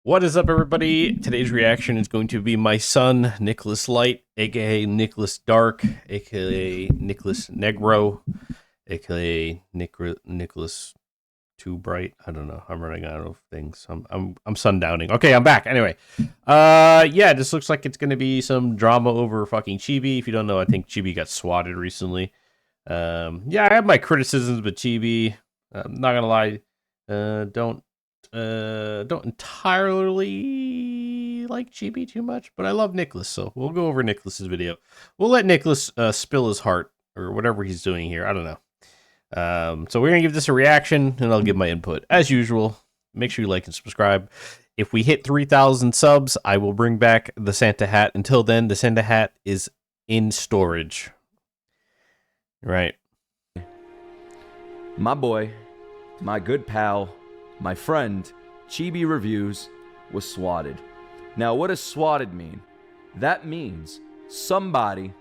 What is up, everybody? Today's reaction is going to be my son, Nicholas Light, aka Nicholas Dark, aka Nicholas Negro, aka Nicholas Too Bright. I don't know. I'm running out of things. I'm sundowning. Okay, I'm back. Anyway, yeah, this looks like it's gonna be some drama over fucking Chibi. If you don't know, I think Chibi got swatted recently. Yeah, I have my criticisms, but Chibi, I'm not gonna lie, don't entirely like Chibi too much, but I love Nicholas, so we'll go over Nicholas's video. We'll let Nicholas spill his heart or whatever he's doing here. I don't know. So we're gonna give this a reaction, and I'll give my input as usual. Make sure you like and subscribe. If we hit 3,000 subs, I will bring back the Santa hat. Until then, the Santa hat is in storage. Right. My boy, my good pal, my friend, Chibi Reviews, was swatted. Now, what does swatted mean? That means somebody,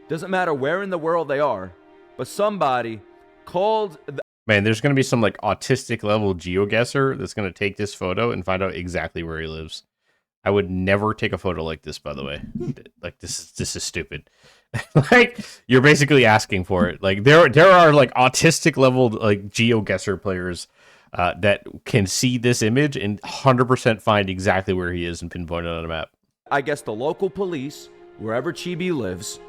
doesn't matter where in the world they are, but somebody called Man, there's going to be some like autistic level geoguesser that's going to take this photo and find out exactly where he lives. I would never take a photo like this, by the way. Like this is stupid. Like you're basically asking for it. Like there are like autistic level like geoguesser players that can see this image and 100% find exactly where he is and pinpoint it on a map. I guess the local police, wherever Chibi lives,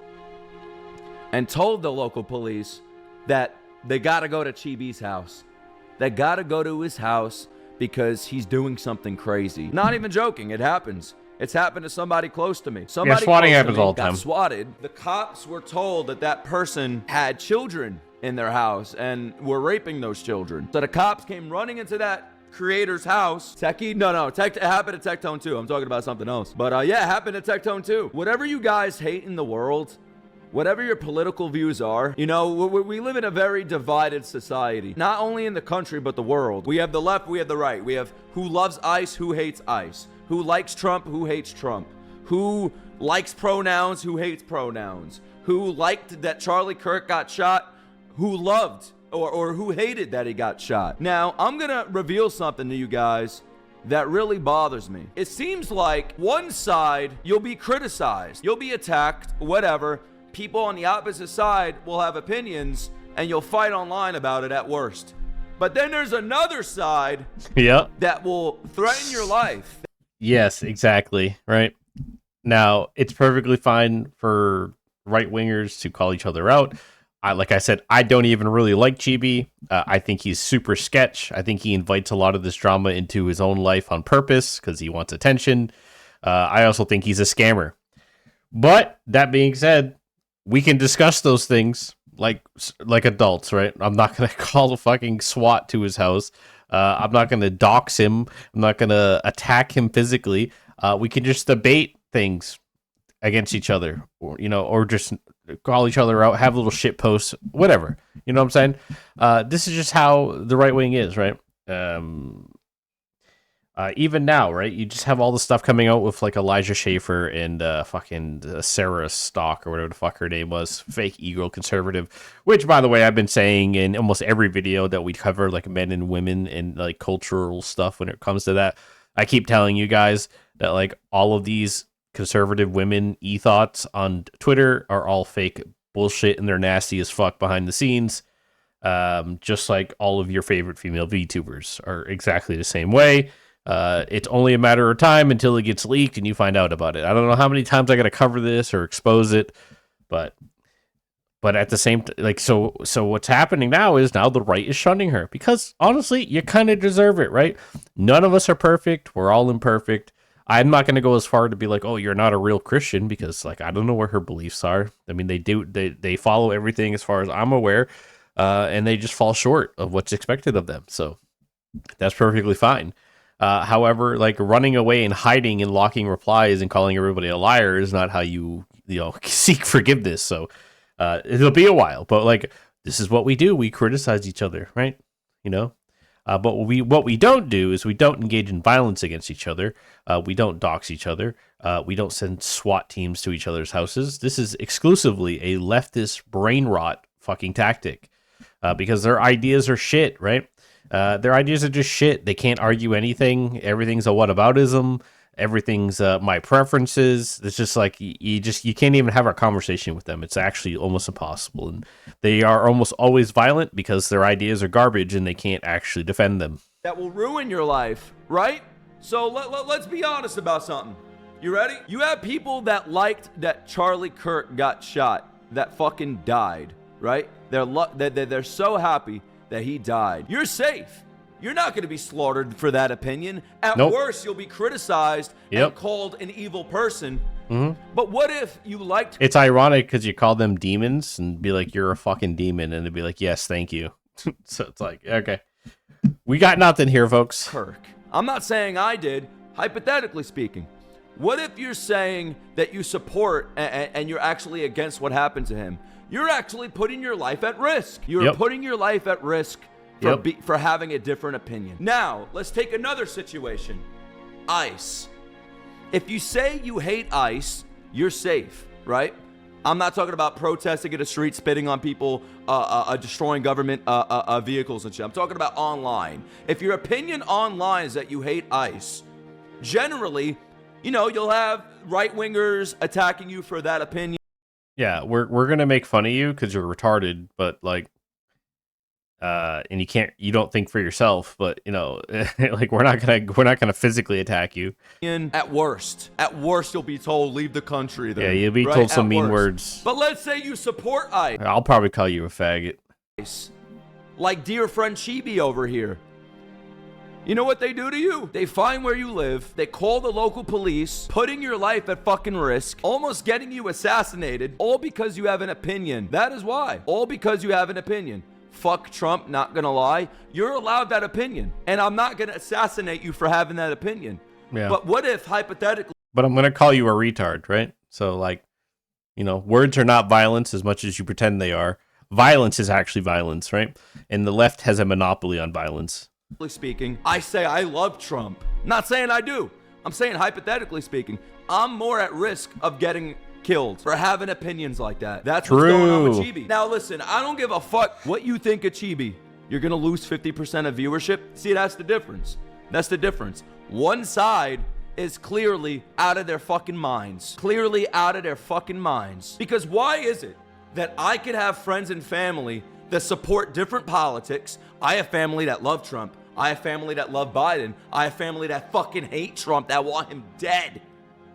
and told the local police that they gotta go to Chibi's house. They gotta go to his house because he's doing something crazy. Not even joking, it happens. It's happened to somebody close to me. Somebody swatting close to happens me all the time. got swatted. The cops were told that that person had children in their house and were raping those children. So the cops came running into that creator's house. Techie? No. It happened at Tectone 2. I'm talking about something else. But yeah, it happened at Tectone 2. Whatever you guys hate in the world, whatever your political views are, you know, we live in a very divided society. Not only in the country, but the world. We have the left, we have the right. We have who loves ICE, who hates ICE. Who likes Trump, who hates Trump. Who likes pronouns, who hates pronouns. Who liked that Charlie Kirk got shot, who loved or who hated that he got shot. Now, I'm gonna reveal something to you guys that really bothers me. It seems like one side, you'll be criticized, you'll be attacked, whatever. People on the opposite side will have opinions and you'll fight online about it at worst. But then there's another side that will threaten your life. Yes, exactly. Right. Now, it's perfectly fine for right-wingers to call each other out. Like I said, I don't even really like Chibi. I think he's super sketch. I think he invites a lot of this drama into his own life on purpose because he wants attention. I also think he's a scammer. But that being said, we can discuss those things like adults, right? I'm not going to call a fucking SWAT to his house. I'm not going to dox him. I'm not going to attack him physically. We can just debate things against each other, or just call each other out, have little shit posts, whatever. You know what I'm saying? This is just how the right wing is, right? Even now, right? You just have all the stuff coming out with like Elijah Schaefer and fucking Sarah Stock or whatever the fuck her name was, fake ego conservative. Which, by the way, I've been saying in almost every video that we cover, like men and women and like cultural stuff when it comes to that. I keep telling you guys that like all of these conservative women e-thoughts on Twitter are all fake bullshit and they're nasty as fuck behind the scenes. Just like all of your favorite female VTubers are exactly the same way. It's only a matter of time until it gets leaked and you find out about it. I don't know how many times I got to cover this or expose it, but at the same time, so what's happening now is now the right is shunning her because honestly, you kind of deserve it, right? None of us are perfect. We're all imperfect. I'm not going to go as far to be like, oh, you're not a real Christian because like, I don't know where her beliefs are. I mean, they follow everything as far as I'm aware, and they just fall short of what's expected of them. So that's perfectly fine. However, like running away and hiding and locking replies and calling everybody a liar is not how you seek forgiveness. So it'll be a while, but like this is what we do. We criticize each other, right? But what we don't do is we don't engage in violence against each other. We don't dox each other. We don't send SWAT teams to each other's houses. This is exclusively a leftist brain rot fucking tactic because their ideas are shit, right? Their ideas are just shit. They can't argue anything. Everything's a whataboutism. Everything's my preferences. It's just like you can't even have a conversation with them. It's actually almost impossible. And they are almost always violent because their ideas are garbage and they can't actually defend them. That will ruin your life, right? So let's be honest about something. You ready? You have people that liked that Charlie Kirk got shot, that fucking died, right? They're so happy that he died. You're safe. You're not going to be slaughtered for that opinion. At worst, you'll be criticized and called an evil person. But what if you liked... It's ironic because you call them demons and be like, you're a fucking demon. And they'd be like, yes, thank you. So it's like, okay. We got nothing here, folks. Kirk. I'm not saying I did, hypothetically speaking. What if you're saying that you support and you're actually against what happened to him? You're actually putting your life at risk. You're putting your life at risk for having a different opinion. Now, let's take another situation. ICE. If you say you hate ICE, you're safe, right? I'm not talking about protesting in the street, spitting on people, destroying government vehicles and shit. I'm talking about online. If your opinion online is that you hate ICE, generally, you know, you'll have right-wingers attacking you for that opinion. Yeah, we're gonna make fun of you because you're retarded, but like, and you don't think for yourself, but you know, like we're not gonna physically attack you. At worst, you'll be told leave the country. Then, yeah, you'll be told some mean words. But let's say you support ICE. I'll probably call you a faggot. Like dear friend Chibi over here. You know what they do to you? They find where you live, they call the local police, putting your life at fucking risk, almost getting you assassinated, all because you have an opinion. That is why. All because you have an opinion. Fuck Trump, not gonna lie. You're allowed that opinion, and I'm not gonna assassinate you for having that opinion. Yeah. But what if, hypothetically... But I'm gonna call you a retard, right? So, like, you know, words are not violence as much as you pretend they are. Violence is actually violence, right? And the left has a monopoly on violence. Speaking, I say I love Trump. Not saying I do. I'm saying hypothetically speaking, I'm more at risk of getting killed for having opinions like that. That's what's going on with Chibi. Now listen, I don't give a fuck what you think of Chibi. You're gonna lose 50% of viewership. See, that's the difference. That's the difference. One side is clearly out of their fucking minds. Clearly out of their fucking minds. Because why is it that I could have friends and family that support different politics? I have family that love Trump. I have family that love Biden. I have family that fucking hate Trump, that want him dead,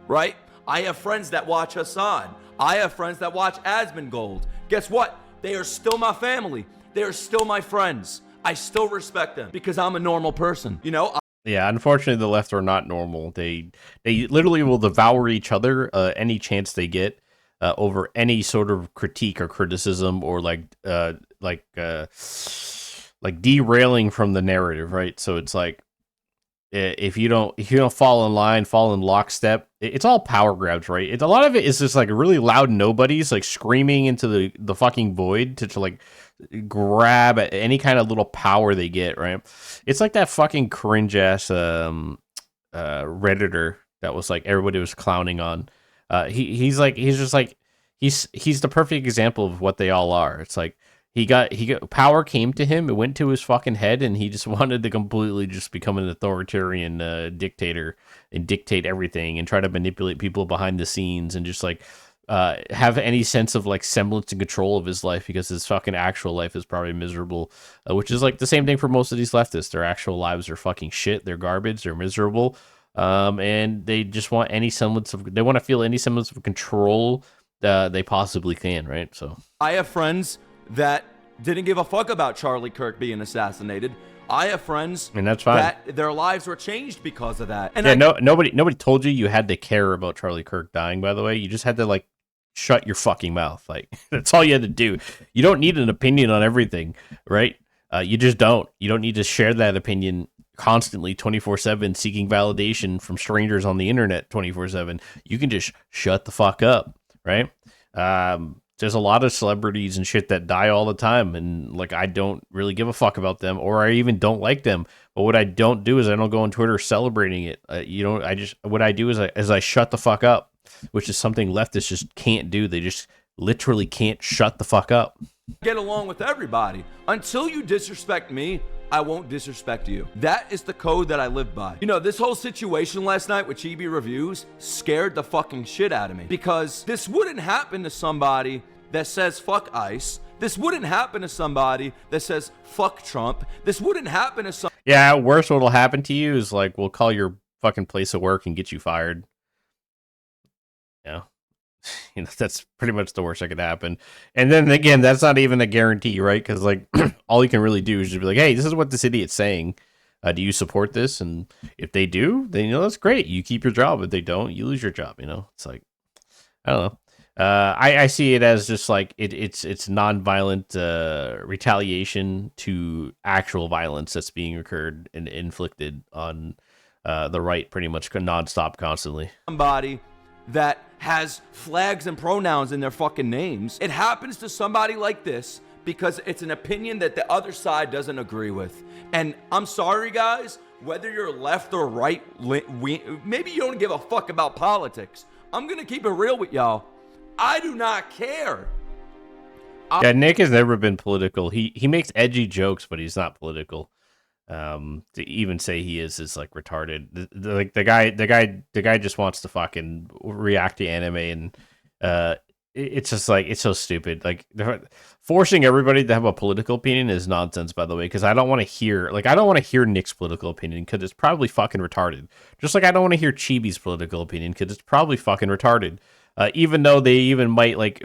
right? I have friends that watch Hassan. I have friends that watch Asmongold. Guess what? They are still my family. They are still my friends. I still respect them because I'm a normal person, you know? Yeah, unfortunately, the left are not normal. They literally will devour each other any chance they get over any sort of critique or criticism or like derailing from the narrative, right? So it's like if you don't fall in line, fall in lockstep, it's all power grabs, right? A lot of it is just like really loud nobodies like screaming into the fucking void to like grab at any kind of little power they get, right? It's like that fucking cringe ass Redditor that was like everybody was clowning on. He's the perfect example of what they all are. It's like he got power came to him, it went to his fucking head, and he just wanted to completely just become an authoritarian dictator and dictate everything and try to manipulate people behind the scenes and just like have any sense of like semblance and control of his life, because his fucking actual life is probably miserable, which is like the same thing for most of these leftists. Their actual lives are fucking shit. They're garbage. They're miserable. And they just want any semblance of, they want to feel any semblance of control they possibly can, right? So I have friends that didn't give a fuck about Charlie Kirk being assassinated. I have friends, and that's fine, that their lives were changed because of that. And yeah, nobody told you had to care about Charlie Kirk dying, by the way. You just had to like shut your fucking mouth. Like that's all you had to do. You don't need an opinion on everything, right? You just don't. You don't need to share that opinion constantly 24/7 seeking validation from strangers on the internet 24/7. You can just shut the fuck up, right? There's a lot of celebrities and shit that die all the time, and like I don't really give a fuck about them, or I even don't like them. But what I don't do is I don't go on Twitter celebrating it. What I do is I shut the fuck up, which is something leftists just can't do. They just literally can't shut the fuck up. Get along with everybody. Until you disrespect me, I won't disrespect you. That is the code that I live by. You know, this whole situation last night with Chibi Reviews scared the fucking shit out of me, because this wouldn't happen to somebody that says fuck ICE. This wouldn't happen to somebody that says fuck Trump. This wouldn't happen to some. Yeah, at worst, what'll happen to you is like we'll call your fucking place of work and get you fired. Yeah. You know, that's pretty much the worst that could happen. And then again, that's not even a guarantee, right? Because like all you can really do is just be like, hey, this is what this idiot's saying. Do you support this? And if they do, then you know that's great. You keep your job. If they don't, you lose your job. You know, it's like, I don't know. I see it as just like it's non-violent retaliation to actual violence that's being occurred and inflicted on the right, pretty much nonstop, constantly. Somebody that has flags and pronouns in their fucking names. It happens to somebody like this because it's an opinion that the other side doesn't agree with. And I'm sorry, guys, whether you're left or right, maybe you don't give a fuck about politics. I'm gonna keep it real with y'all. I do not care. Yeah, Nick has never been political. He makes edgy jokes, but he's not political. To even say he is like retarded. The guy just wants to fucking react to anime, and it's just like, it's so stupid. Like forcing everybody to have a political opinion is nonsense, by the way, because I don't want to hear Nick's political opinion because it's probably fucking retarded. Just like I don't want to hear Chibi's political opinion because it's probably fucking retarded. Even though they even might like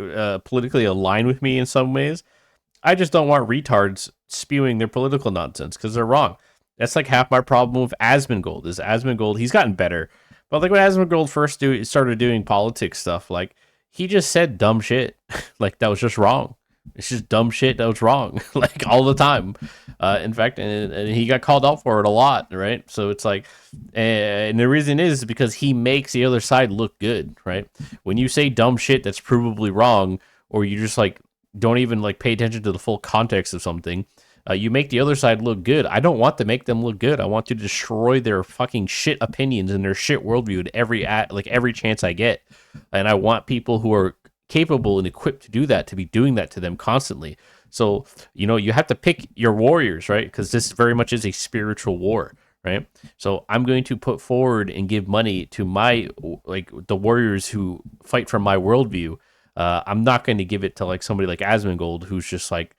politically align with me in some ways, I just don't want retards spewing their political nonsense because they're wrong. That's like half my problem with Asmongold. Is Asmongold, he's gotten better, but like when Asmongold first started doing politics stuff, like he just said dumb shit, like that was just wrong. It's just dumb shit that was wrong, like all the time. In fact, and he got called out for it a lot, right? So it's like, and the reason is because he makes the other side look good, right? When you say dumb shit that's provably wrong, or you just like don't even like pay attention to the full context of something, you make the other side look good. I don't want to make them look good. I want to destroy their fucking shit opinions and their shit worldview at every chance I get. And I want people who are capable and equipped to do that to be doing that to them constantly. So, you know, you have to pick your warriors, right? Because this very much is a spiritual war, right? So I'm going to put forward and give money to my, like, the warriors who fight for my worldview. I'm not going to give it to like somebody like Asmongold, who's just like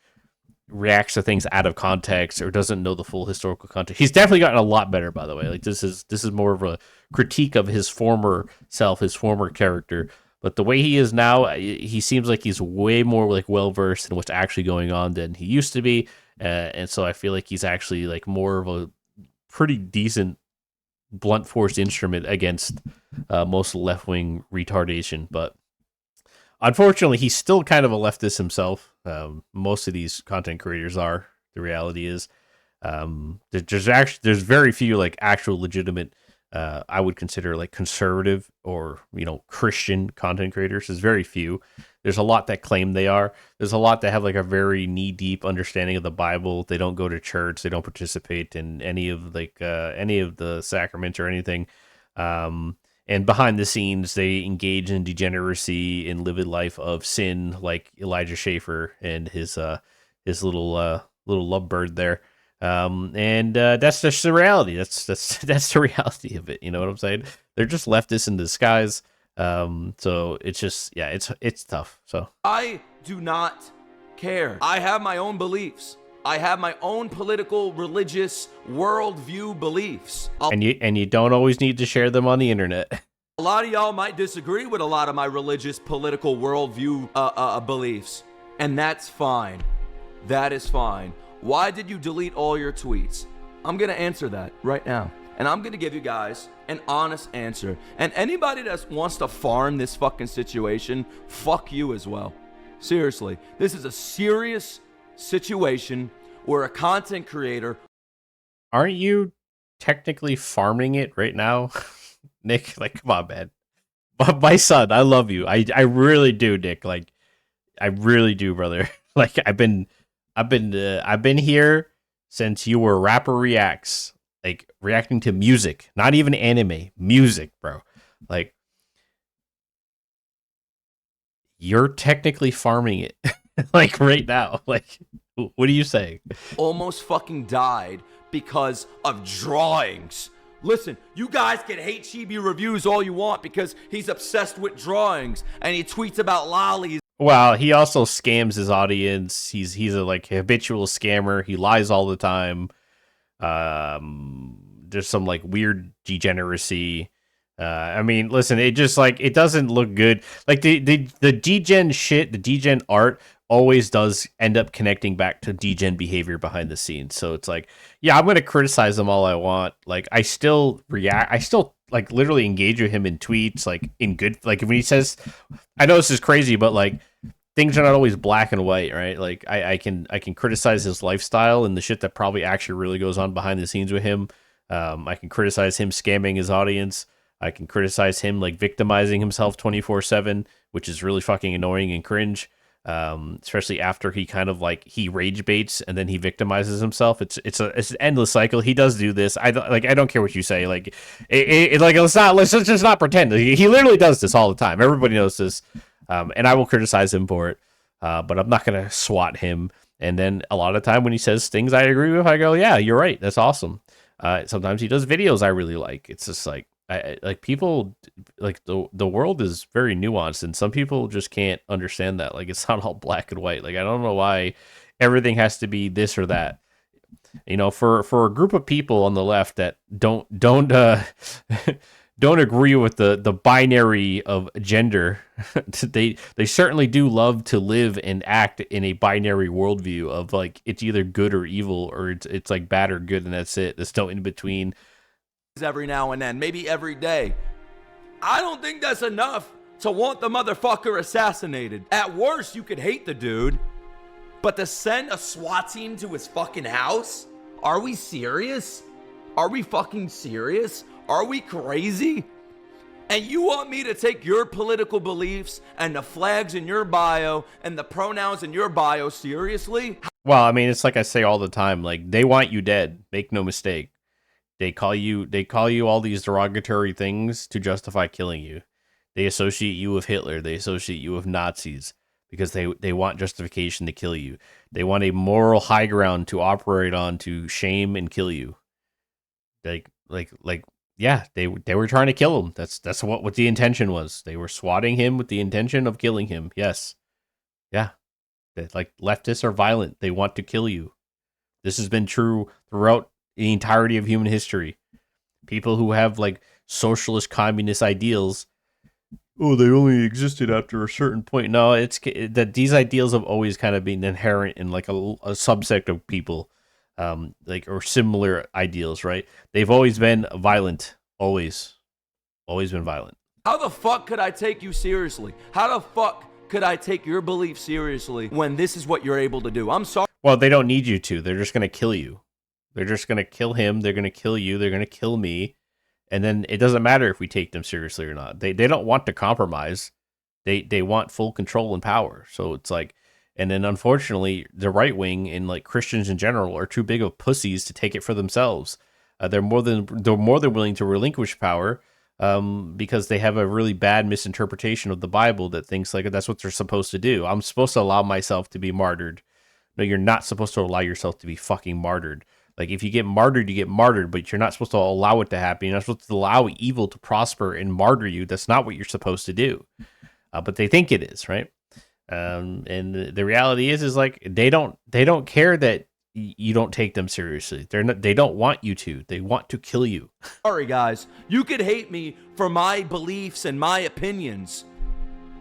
reacts to things out of context or doesn't know the full historical context. He's definitely gotten a lot better, by the way. Like this is more of a critique of his former self, his former character. But the way he is now, he seems like he's way more like well versed in what's actually going on than he used to be, and so I feel like he's actually like more of a pretty decent blunt force instrument against most left wing retardation. But unfortunately, he's still kind of a leftist himself. Most of these content creators are. The reality is, there's very few like actual legitimate. I would consider like conservative or, you know, Christian content creators. There's very few. There's a lot that claim they are. There's a lot that have like a very knee deep understanding of the Bible. They don't go to church. They don't participate in any of the sacraments or anything. And behind the scenes, they engage in degeneracy and live a life of sin, like Elijah Schaffer and his little lovebird there. That's just the reality. That's the reality of it. You know what I'm saying? They're just leftists in disguise. So it's just, yeah, it's tough. So I do not care. I have my own beliefs. I have my own political, religious, worldview beliefs. And you don't always need to share them on the internet. A lot of y'all might disagree with a lot of my religious, political, worldview beliefs, and that's fine. That is fine. Why did you delete all your tweets? I'm going to answer that right now. And I'm going to give you guys an honest answer. And anybody that wants to farm this fucking situation, fuck you as well. Seriously. This is a serious situation where a content creator... Aren't you technically farming it right now? Nick, like, come on, man. My son, I love you. I really do, Nick. Like, I really do, brother. Like, I've been here since you were Rapper Reacts, like reacting to music, not even anime, music, bro. Like, you're technically farming it, like right now. Like, What are you saying? almost fucking died because of drawings. Listen, you guys can hate Chibi Reviews all you want because he's obsessed with drawings and he tweets about lollies. Well, he also scams his audience. He's a like habitual scammer. He lies all the time. There's some like weird degeneracy. I mean, listen, it just like it doesn't look good. Like the degen shit, the degen art always does end up connecting back to degen behavior behind the scenes. So it's like, yeah, I'm gonna criticize them all I want. Like I still react. I still like literally engage with him in tweets, like in good. Like when he says, I know this is crazy, but like things are not always black and white, right? Like I can criticize his lifestyle and the shit that probably actually really goes on behind the scenes with him. I can criticize him scamming his audience. I can criticize him like victimizing himself 24/7, which is really fucking annoying and cringe. Especially after he kind of like he rage baits and then he victimizes himself. It's an endless cycle. He does do this. I don't care what you say. Like let's just not pretend. He literally does this all the time. Everybody knows this. And I will criticize him for it. But I'm not gonna swat him. And then a lot of time when he says things I agree with, I go, yeah, you're right. That's awesome. Sometimes he does videos I really like. It's just like I like people like the world is very nuanced and some people just can't understand that. Like it's not all black and white. Like I don't know why everything has to be this or that. You know, for a group of people on the left that don't don't agree with the binary of gender, they certainly do love to live and act in a binary worldview of like it's either good or evil or it's like bad or good and that's it. There's no in between. Every now and then, maybe every day. I don't think that's enough to want the motherfucker assassinated. At worst, you could hate the dude, but to send a SWAT team to his fucking house? Are we serious? Are we fucking serious? Are we crazy? And you want me to take your political beliefs and the flags in your bio and the pronouns in your bio seriously? Well, I mean, it's like I say all the time, like they want you dead. Make no mistake. They call you all these derogatory things to justify killing you. They associate you with Hitler. They associate you with Nazis because they want justification to kill you. They want a moral high ground to operate on to shame and kill you. Yeah, they were trying to kill him. That's what the intention was. They were swatting him with the intention of killing him. Yes. Yeah. Like leftists are violent. They want to kill you. This has been true throughout the entirety of human history. People who have like socialist communist ideals, oh, they only existed after a certain point. No, it's that these ideals have always kind of been inherent in like a subsect of people, like or similar ideals, right? They've always been violent, always been violent. How the fuck could I take you seriously? How the fuck could I take your belief seriously when this is what you're able to do? I'm sorry. Well, they don't need you to. They're just gonna kill you. They're just going to kill him. They're going to kill you. They're going to kill me. And then it doesn't matter if we take them seriously or not. They don't want to compromise. They want full control and power. So it's like, and then unfortunately, the right wing and like Christians in general are too big of pussies to take it for themselves. They're more than willing to relinquish power because they have a really bad misinterpretation of the Bible that thinks like that's what they're supposed to do. I'm supposed to allow myself to be martyred. No, you're not supposed to allow yourself to be fucking martyred. Like, if you get martyred, you get martyred, but you're not supposed to allow it to happen. You're not supposed to allow evil to prosper and martyr you. That's not what you're supposed to do. But they think it is, right? And the reality is like they don't care that you don't take them seriously. They don't want you to. They want to kill you. Sorry, guys. You could hate me for my beliefs and my opinions.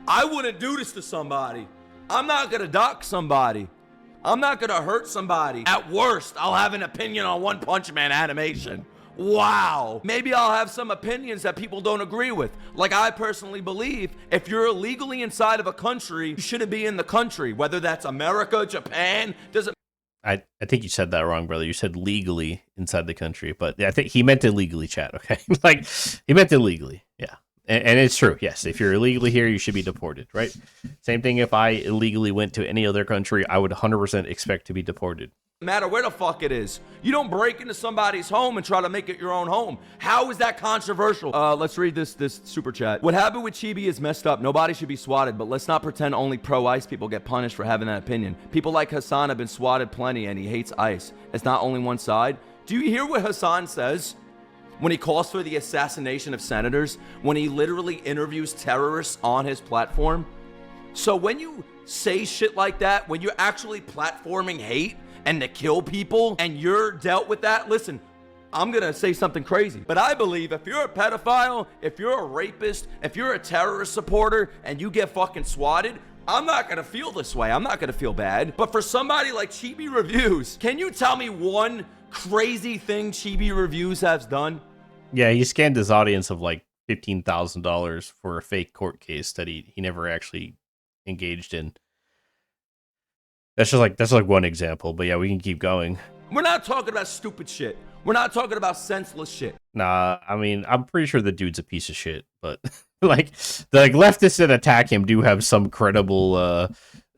I wouldn't do this to somebody. I'm not gonna dock somebody. I'm not gonna hurt somebody. At worst, I'll have an opinion on One Punch Man animation. Wow. Maybe I'll have some opinions that people don't agree with. Like, I personally believe if you're illegally inside of a country, you shouldn't be in the country. Whether that's America, Japan, doesn't. I think you said that wrong, brother. You said legally inside the country, but I think he meant illegally, chat, okay? Like, he meant illegally, yeah. And it's true, yes. If you're illegally here, you should be deported, right? Same thing if I illegally went to any other country, I would 100% expect to be deported. matter where the fuck it is. You don't break into somebody's home and try to make it your own home. How is that controversial? Let's read this super chat. What happened with Chibi is messed up. Nobody should be swatted, but let's not pretend only pro-ICE people get punished for having that opinion. People like Hassan have been swatted plenty and he hates ICE. It's not only one side. Do you hear what Hassan says when he calls for the assassination of senators? When he literally interviews terrorists on his platform? So when you say shit like that, when you're actually platforming hate and to kill people, and you're dealt with that, listen, I'm gonna say something crazy, but I believe if you're a pedophile, if you're a rapist, if you're a terrorist supporter, and you get fucking swatted, I'm not gonna feel this way. I'm not gonna feel bad. But for somebody like Chibi Reviews, can you tell me one crazy thing Chibi Reviews has done? Yeah, he scammed his audience of like $15,000 for a fake court case that he never actually engaged in. That's like one example, but yeah, we can keep going. We're not talking about stupid shit. We're not talking about senseless shit. Nah, I mean, I'm pretty sure the dude's a piece of shit, but like the leftists that attack him do have some credible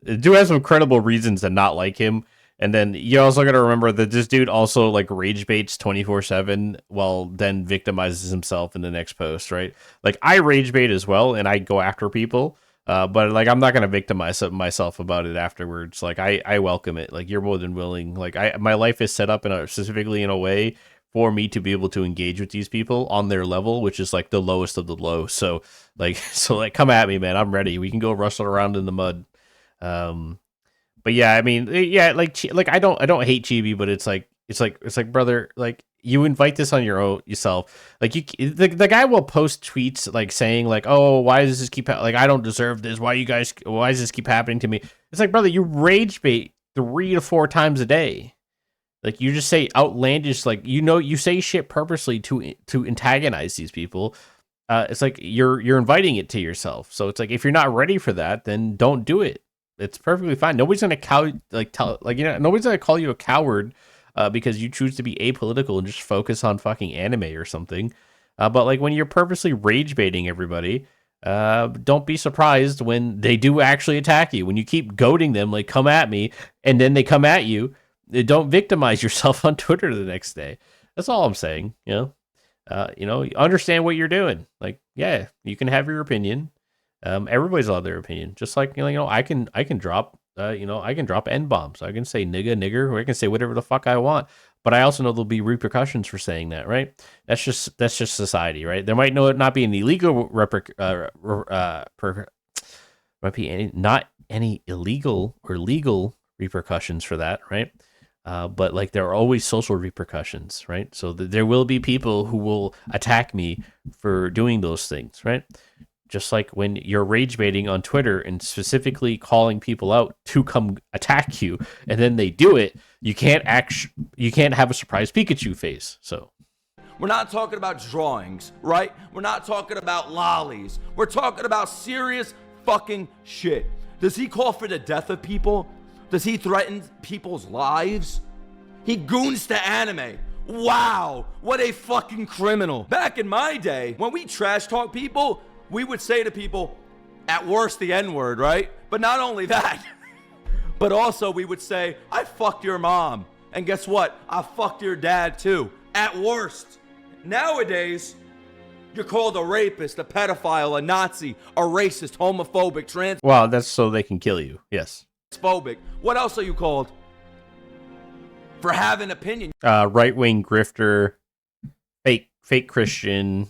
reasons to not like him. And then you also got to remember that this dude also like rage baits 24/7 while then victimizes himself in the next post, right? Like I rage bait as well, and I go after people. But like, I'm not going to victimize myself about it afterwards. Like I welcome it. Like you're more than willing. Like my life is set up specifically in a way for me to be able to engage with these people on their level, which is like the lowest of the low. So come at me, man. I'm ready. We can go wrestle around in the mud. But yeah, I mean, yeah, like I don't hate Chibi, but it's like, brother, like, you invite this on your own yourself. Like the guy will post tweets like saying like, oh, why does this keep like, I don't deserve this. Why does this keep happening to me? It's like, brother, you rage bait 3 to 4 times a day. Like you just say outlandish, like, you say shit purposely to antagonize these people. It's like you're inviting it to yourself. So it's like, if you're not ready for that, then don't do it. It's perfectly fine. Nobody's gonna nobody's gonna call you a coward because you choose to be apolitical and just focus on fucking anime or something. But like when you're purposely rage baiting everybody, don't be surprised when they do actually attack you. When you keep goading them, like, come at me, and then they come at you, don't victimize yourself on Twitter the next day. That's all I'm saying. Understand what you're doing. Like, yeah, you can have your opinion. Everybody's allowed their opinion. Just like, I can drop I can drop N-bombs. I can say nigger, or I can say whatever the fuck I want. But I also know there'll be repercussions for saying that, right? That's just society, right? There might not be any illegal might be not any illegal or legal repercussions for that, right? But like there are always social repercussions, right? So there will be people who will attack me for doing those things, right? Just like when you're rage baiting on Twitter and specifically calling people out to come attack you, and then they do it, you can't have a surprise Pikachu face. So we're not talking about drawings, right? We're not talking about lollies. We're talking about serious fucking shit. Does he call for the death of people? Does he threaten people's lives? He goons to anime. Wow, what a fucking criminal. Back in my day, when we trash talk people, we would say to people, at worst, the N-word, right? But not only that, but also we would say, I fucked your mom. And guess what? I fucked your dad too. At worst. Nowadays, you're called a rapist, a pedophile, a Nazi, a racist, homophobic, trans... Well, that's so they can kill you. Yes. ...phobic. What else are you called? For having opinion. Right-wing grifter, fake Christian...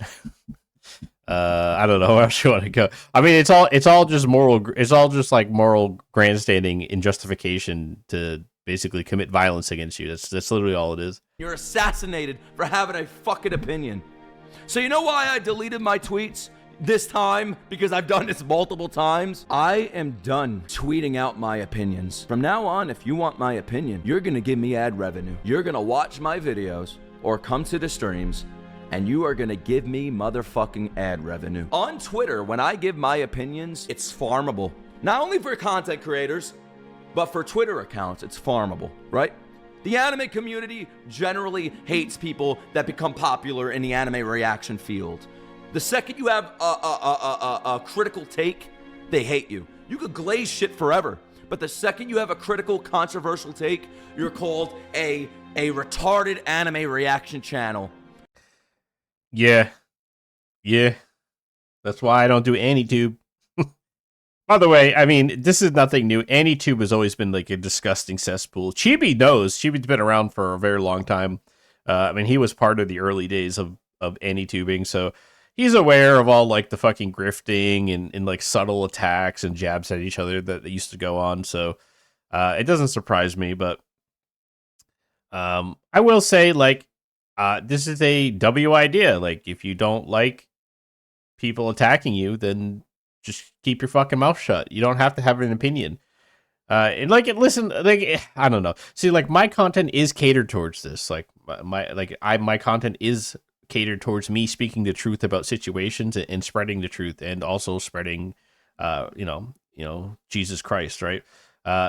I don't know where else you want to go. I mean, it's all just moral. It's all just like moral grandstanding in justification to basically commit violence against you. That's literally all it is. You're assassinated for having a fucking opinion. So you know why I deleted my tweets this time? Because I've done this multiple times. I am done tweeting out my opinions. From now on, if you want my opinion, you're gonna give me ad revenue. You're gonna watch my videos or come to the streams, and you are gonna give me motherfucking ad revenue. On Twitter, when I give my opinions, it's farmable. Not only for content creators, but for Twitter accounts, it's farmable, right? The anime community generally hates people that become popular in the anime reaction field. The second you have a critical take, they hate you. You could glaze shit forever. But the second you have a critical, controversial take, you're called a retarded anime reaction channel. Yeah. That's why I don't do AnyTube. By the way, I mean, this is nothing new. AnyTube has always been like a disgusting cesspool. Chibi knows. Chibi's been around for a very long time. I mean, he was part of the early days of AnyTubing, so he's aware of all like the fucking grifting and like subtle attacks and jabs at each other that they used to go on. So it doesn't surprise me, but I will say like this is a W idea. Like if you don't like people attacking you, then just keep your fucking mouth shut. You don't have to have an opinion. And like, listen, like, I don't know. See, like, my content is catered towards this. Like, my content is catered towards me speaking the truth about situations and spreading the truth, and also spreading, you know, Jesus Christ, right?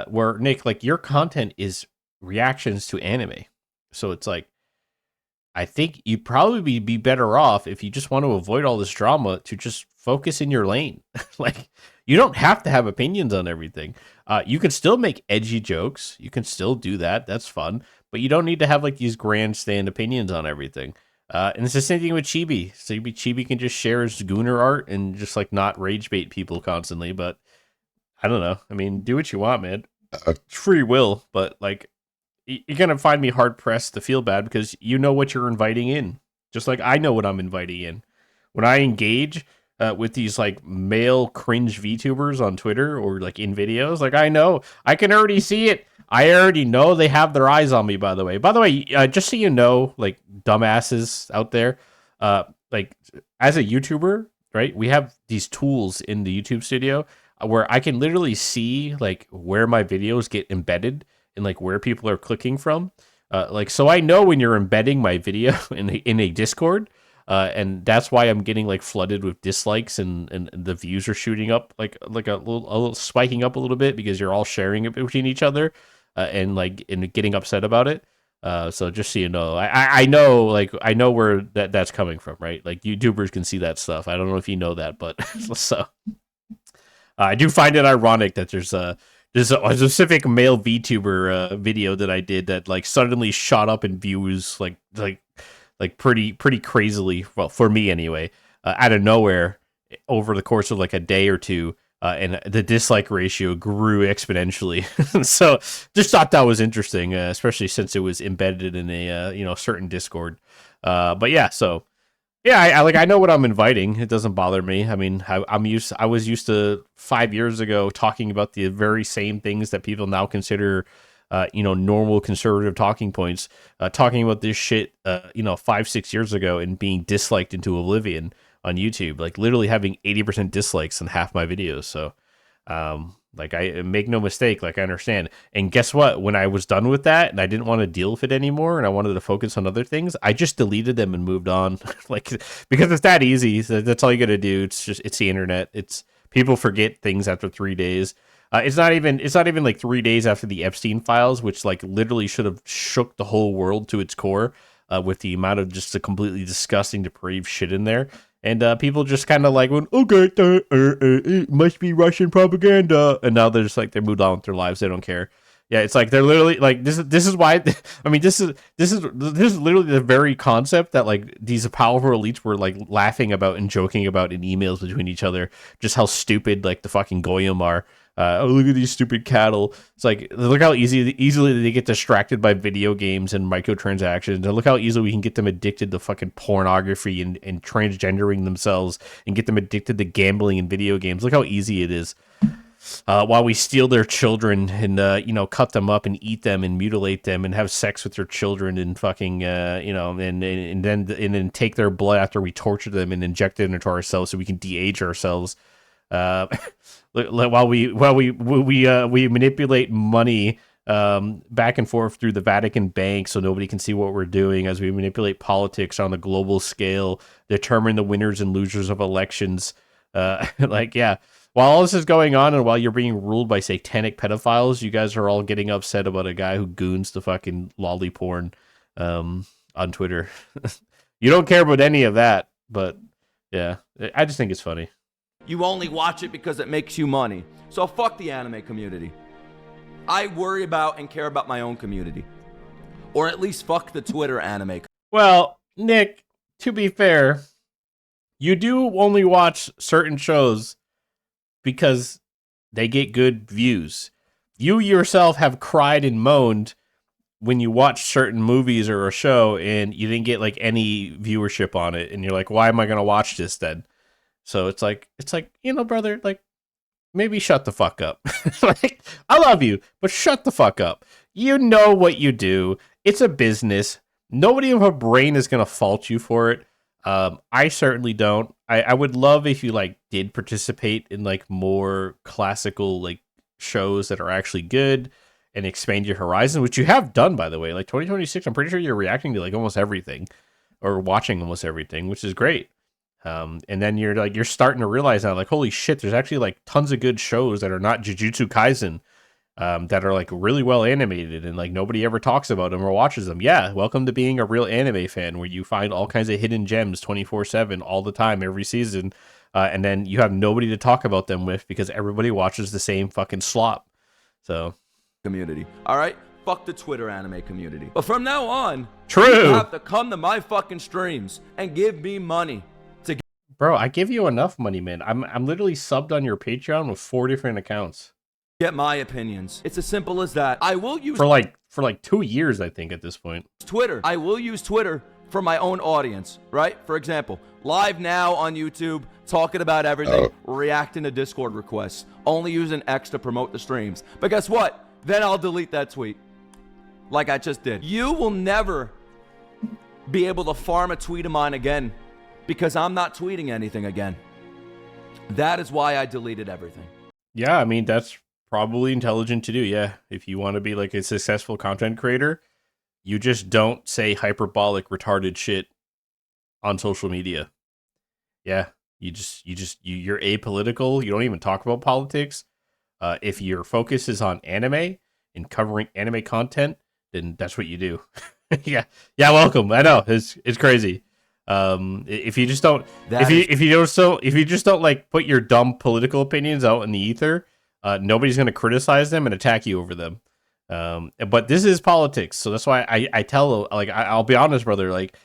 Where Nick, like, your content is reactions to anime, so it's like, I think you'd probably be better off if you just want to avoid all this drama to just focus in your lane. Like, you don't have to have opinions on everything. You can still make edgy jokes. You can still do that. That's fun. But you don't need to have like these grandstand opinions on everything. And it's the same thing with Chibi. So Chibi can just share his Gooner art and just like not rage bait people constantly. But I don't know. I mean, do what you want, man. It's free will. But like, you're going to find me hard pressed to feel bad because you know what you're inviting in. Just like I know what I'm inviting in. When I engage with these like male cringe VTubers on Twitter or like in videos, like I know, I can already see it. I already know they have their eyes on me, by the way. By the way, just so you know, like dumbasses out there, like as a YouTuber, right? We have these tools in the YouTube studio where I can literally see like where my videos get embedded and like where people are clicking from. Like, so I know when you're embedding my video in a Discord, and that's why I'm getting like flooded with dislikes and the views are shooting up like a little spiking up a little bit because you're all sharing it between each other, and getting upset about it. So just so you know, I know, like, I know where that's coming from, right? Like YouTubers can see that stuff. I don't know if you know that, but so I do find it ironic that there's a specific male VTuber video that I did that like suddenly shot up in views like pretty crazily. Well, for me anyway, out of nowhere over the course of like a day or two, and the dislike ratio grew exponentially. So just thought that was interesting, especially since it was embedded in a certain Discord. But yeah, so. Yeah, I know what I'm inviting. It doesn't bother me. I mean, I was used to 5 years ago talking about the very same things that people now consider, normal conservative talking points. Talking about this shit, 5-6 years ago and being disliked into oblivion on YouTube. Like literally having 80% dislikes on half my videos. So, like I make no mistake, like I understand. And guess what? When I was done with that and I didn't want to deal with it anymore and I wanted to focus on other things, I just deleted them and moved on. Like, because it's that easy. That's all you got to do. It's the internet. It's people forget things after 3 days. It's not even like 3 days after the Epstein files, which like literally should have shook the whole world to its core, with the amount of just the completely disgusting, depraved shit in there. And people just kind of like went, okay, it must be Russian propaganda, and now they're just like they moved on with their lives. They don't care. Yeah, it's like they're literally like this is why. I mean, this is literally the very concept that like these powerful elites were like laughing about and joking about in emails between each other. Just how stupid like the fucking goyim are. Oh, look at these stupid cattle. It's like, look how easily they get distracted by video games and microtransactions. And look how easily we can get them addicted to fucking pornography and transgendering themselves and get them addicted to gambling and video games. Look how easy it is. While we steal their children and, cut them up and eat them and mutilate them and have sex with their children and fucking, and then take their blood after we torture them and inject it into ourselves so we can de-age ourselves. While we manipulate money back and forth through the Vatican Bank so nobody can see what we're doing, as we manipulate politics on the global scale, determine the winners and losers of elections. While all this is going on and while you're being ruled by satanic pedophiles, you guys are all getting upset about a guy who goons the fucking lolly porn on Twitter. You don't care about any of that, but yeah, I just think it's funny. You only watch it because it makes you money. So fuck the anime community. I worry about and care about my own community. Or at least fuck the Twitter anime. Well, Nick, to be fair, you do only watch certain shows because they get good views. You yourself have cried and moaned when you watch certain movies or a show and you didn't get like any viewership on it, and you're like, why am I gonna watch this then? So it's like, you know, brother, like, maybe shut the fuck up. Like, I love you, but shut the fuck up. You know what you do. It's a business. Nobody with a brain is gonna fault you for it. I certainly don't. I would love if you like did participate in like more classical like shows that are actually good and expand your horizon, which you have done, by the way. Like 2026, I'm pretty sure you're reacting to like almost everything or watching almost everything, which is great. And then you're starting to realize now, like, holy shit, there's actually like tons of good shows that are not Jujutsu Kaisen, that are like really well animated and like nobody ever talks about them or watches them. Yeah, welcome to being a real anime fan, where you find all kinds of hidden gems 24/7 all the time, every season. And then you have nobody to talk about them with because everybody watches the same fucking slop. So, Community. All right? Fuck the Twitter anime community. But from now on, true. you have to come to my fucking streams and give me money. Bro, I give you enough money, man. I'm literally subbed on your Patreon with 4 different accounts. Get my opinions. It's as simple as that. I will use for like 2 years, I think, at this point. Twitter. I will use Twitter for my own audience, right? For example, live now on YouTube, talking about everything, reacting to Discord requests, only using X to promote the streams. But guess what? Then I'll delete that tweet, like I just did. You will never be able to farm a tweet of mine again, because I'm not tweeting anything again. That is why I deleted everything. Yeah, I mean, that's probably intelligent to do. Yeah, if you want to be like a successful content creator, you just don't say hyperbolic, retarded shit on social media. Yeah, you're apolitical. You don't even talk about politics. If your focus is on anime and covering anime content, then that's what you do. yeah, welcome. I know it's crazy. If you just don't, if you just don't like put your dumb political opinions out in the ether, nobody's going to criticize them and attack you over them. But this is politics, so that's why I tell, like, I'll be honest, brother. Like,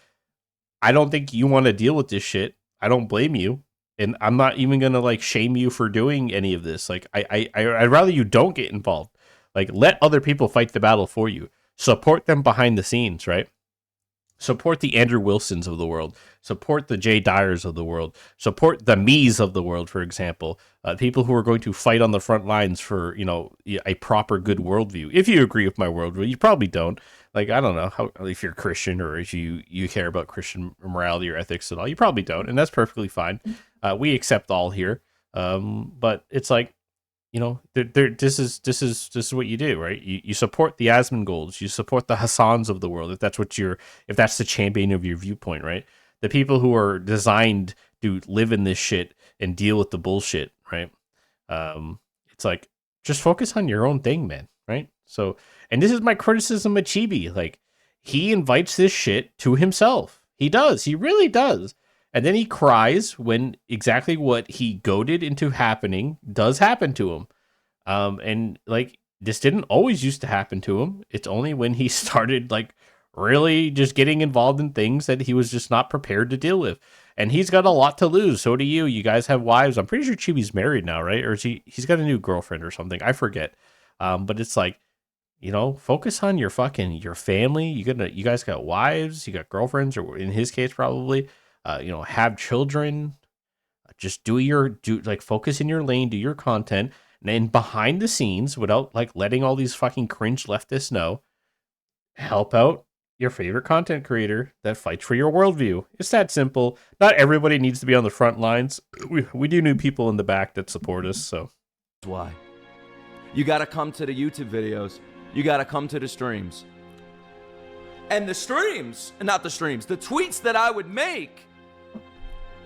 I don't think you want to deal with this shit. I don't blame you, and I'm not even gonna like shame you for doing any of this. Like, I'd rather you don't get involved. Like, let other people fight the battle for you. Support them behind the scenes, right? Support the Andrew Wilsons of the world. Support the Jay Dyers of the world. Support the me's of the world, for example. People who are going to fight on the front lines for, you know, a proper good worldview. If you agree with my worldview, you probably don't. Like, I don't know if you're Christian or if you care about Christian morality or ethics at all. You probably don't, and that's perfectly fine. We accept all here. But it's like, you know, this is what you do, right? You support the Asmongols, you support the Hassans of the world, if that's the champion of your viewpoint, right? The people who are designed to live in this shit and deal with the bullshit, right? It's like, just focus on your own thing, man, right? So, and this is my criticism of Chibi. Like, he invites this shit to himself. He does. He really does. And then he cries when exactly what he goaded into happening does happen to him. And like, this didn't always used to happen to him. It's only when he started like really just getting involved in things that he was just not prepared to deal with. And he's got a lot to lose. So do you. You guys have wives. I'm pretty sure Chibi's married now, right? Or is he's got a new girlfriend or something. I forget. But it's like, you know, focus on your family. You guys got wives, you got girlfriends, or in his case, probably. You know, have children, just focus in your lane, do your content, and then behind the scenes, without like letting all these fucking cringe leftists know, help out your favorite content creator that fights for your worldview. It's that simple. Not everybody needs to be on the front lines. We do need people in the back that support us, so. That's why. You gotta come to the YouTube videos. You gotta come to the streams. And the tweets that I would make,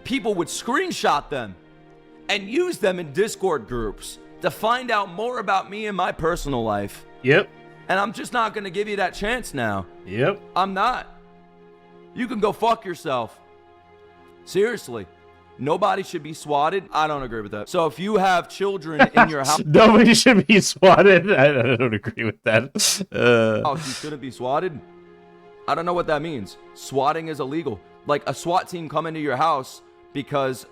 people would screenshot them and use them in Discord groups to find out more about me and my personal life. Yep. And I'm just not going to give you that chance now. Yep. I'm not. You can go fuck yourself. Seriously. Nobody should be swatted. I don't agree with that. So if you have children in your house, Nobody should be swatted. I don't agree with that. you shouldn't be swatted. I don't know what that means. Swatting is illegal. Like a SWAT team come into your house because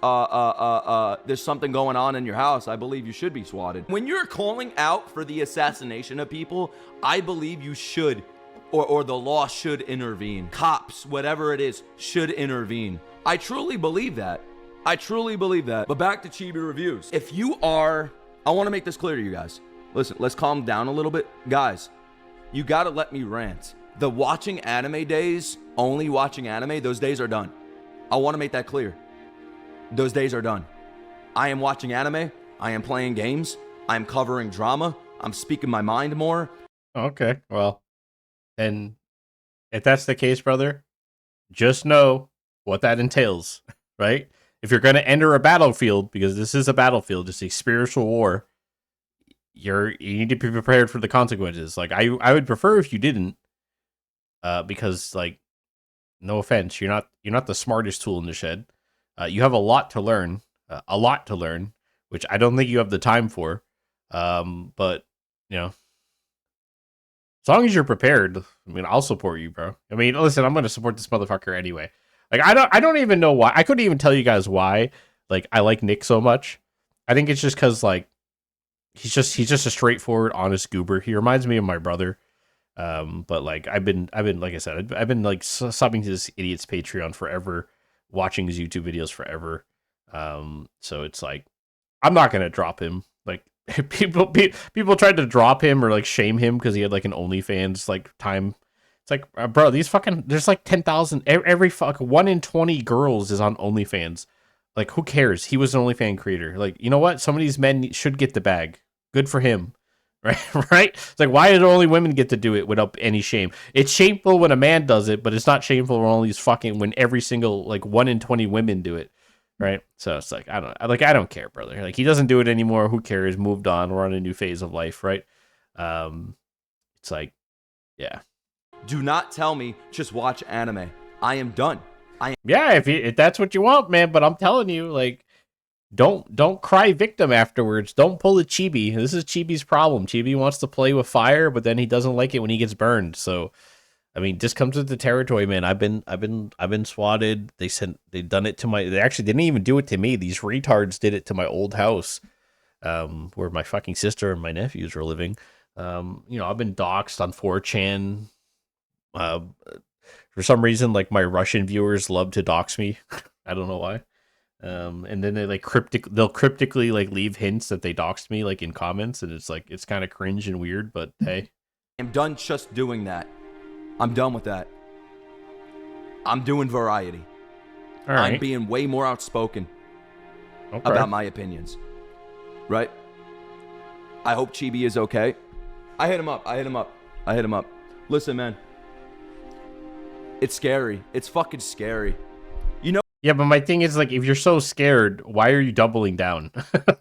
there's something going on in your house. I believe you should be swatted. When you're calling out for the assassination of people, I believe you should, or the law should intervene. Cops, whatever it is, should intervene. I truly believe that. I truly believe that. But back to Chibi Reviews. If you are, I want to make this clear to you guys. Listen, let's calm down a little bit. Guys, you got to let me rant. The watching anime days, only watching anime, those days are done. I want to make that clear. Those days are done. I am watching anime. I am playing games. I am covering drama. I'm speaking my mind more. Okay, well, and if that's the case, brother, just know what that entails, right? If you're going to enter a battlefield, because this is a battlefield, it's a spiritual war, you need to be prepared for the consequences. Like I would prefer if you didn't, because like, no offense, you're not the smartest tool in the shed. You have a lot to learn, which I don't think you have the time for. But you know, as long as you're prepared, I mean, I'll support you, bro. I mean, listen, I'm going to support this motherfucker anyway. Like, I don't even know why. I couldn't even tell you guys why. Like, I like Nick so much. I think it's just because like he's just a straightforward, honest goober. He reminds me of my brother. But like I've been like I said, I've been like subbing to this idiot's Patreon forever, watching his YouTube videos forever. So it's like I'm not gonna drop him. Like people tried to drop him or like shame him because he had like an OnlyFans like time. It's like, bro, these fucking, there's like 10,000, every 1 in 20 girls is on OnlyFans. Like, who cares? He was an OnlyFans creator. Like, you know what? Some of these men should get the bag. Good for him. Right? Right? It's like, why did only women get to do it without any shame? It's shameful when a man does it, but it's not shameful when every single, like, 1 in 20 women do it. Right? So it's like, I don't care, brother. Like, he doesn't do it anymore. Who cares? Moved on. We're on a new phase of life, right? It's like, yeah. Do not tell me just watch anime. I am done. Yeah, if that's what you want, man. But I'm telling you, like, don't cry victim afterwards. Don't pull a Chibi. This is Chibi's problem. Chibi wants to play with fire, but then he doesn't like it when he gets burned. So, I mean, just comes with the territory, man. I've been swatted. They done it to my. They actually didn't even do it to me. These retards did it to my old house, where my fucking sister and my nephews were living. I've been doxxed on 4chan. For some reason, like my Russian viewers love to dox me. I don't know why. And then they they'll cryptically like leave hints that they doxed me like in comments, and it's like it's kind of cringe and weird, but hey. I'm done just doing that. I'm done with that. I'm doing variety. All right. I'm being way more outspoken about my opinions. Right? I hope Chibi is okay. I hit him up. Listen, man. It's scary. It's fucking scary. You know? Yeah, but my thing is, like, if you're so scared, why are you doubling down?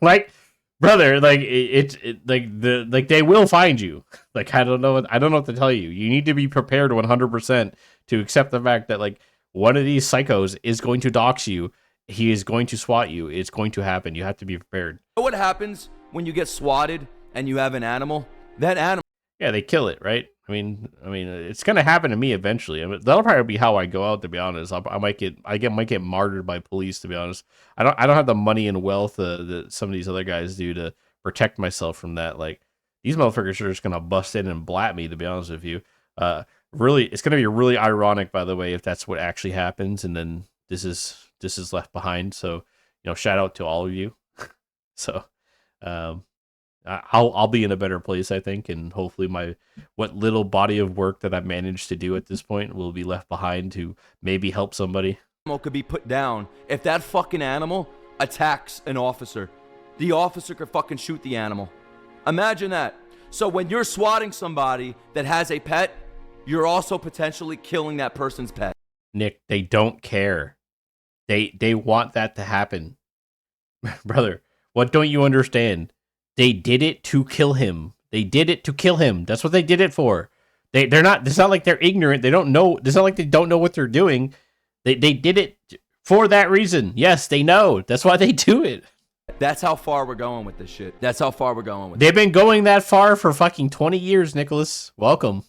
Like, brother, like they will find you. Like, I don't know what to tell you. You need to be prepared 100% to accept the fact that like one of these psychos is going to dox you. He is going to swat you. It's going to happen. You have to be prepared. You know what happens when you get swatted and you have an animal? That animal. Yeah, they kill it, right? I mean, it's gonna happen to me eventually. I mean, that'll probably be how I go out. To be honest, I might get martyred by police. To be honest, I don't have the money and wealth that some of these other guys do to protect myself from that. Like these motherfuckers are just gonna bust in and blat me. To be honest with you, really, it's gonna be really ironic, by the way, if that's what actually happens, and then this is left behind. So shout out to all of you. So, I'll be in a better place, I think, and hopefully what little body of work that I've managed to do at this point will be left behind to maybe help somebody. Could be put down if that fucking animal attacks an officer. The officer could fucking shoot the animal. Imagine that. So when you're swatting somebody that has a pet, you're also potentially killing that person's pet. Nick, they don't care. They want that to happen. Brother, what don't you understand? They did it to kill him. That's what they did it for. They're not. It's not like they're ignorant. They don't know. It's not like they don't know what they're doing. They did it For that reason. Yes, they know. That's why they do it. That's how far we're going with this shit. That's how far we're going with They've been going that far for fucking 20 years, Nicholas. Welcome.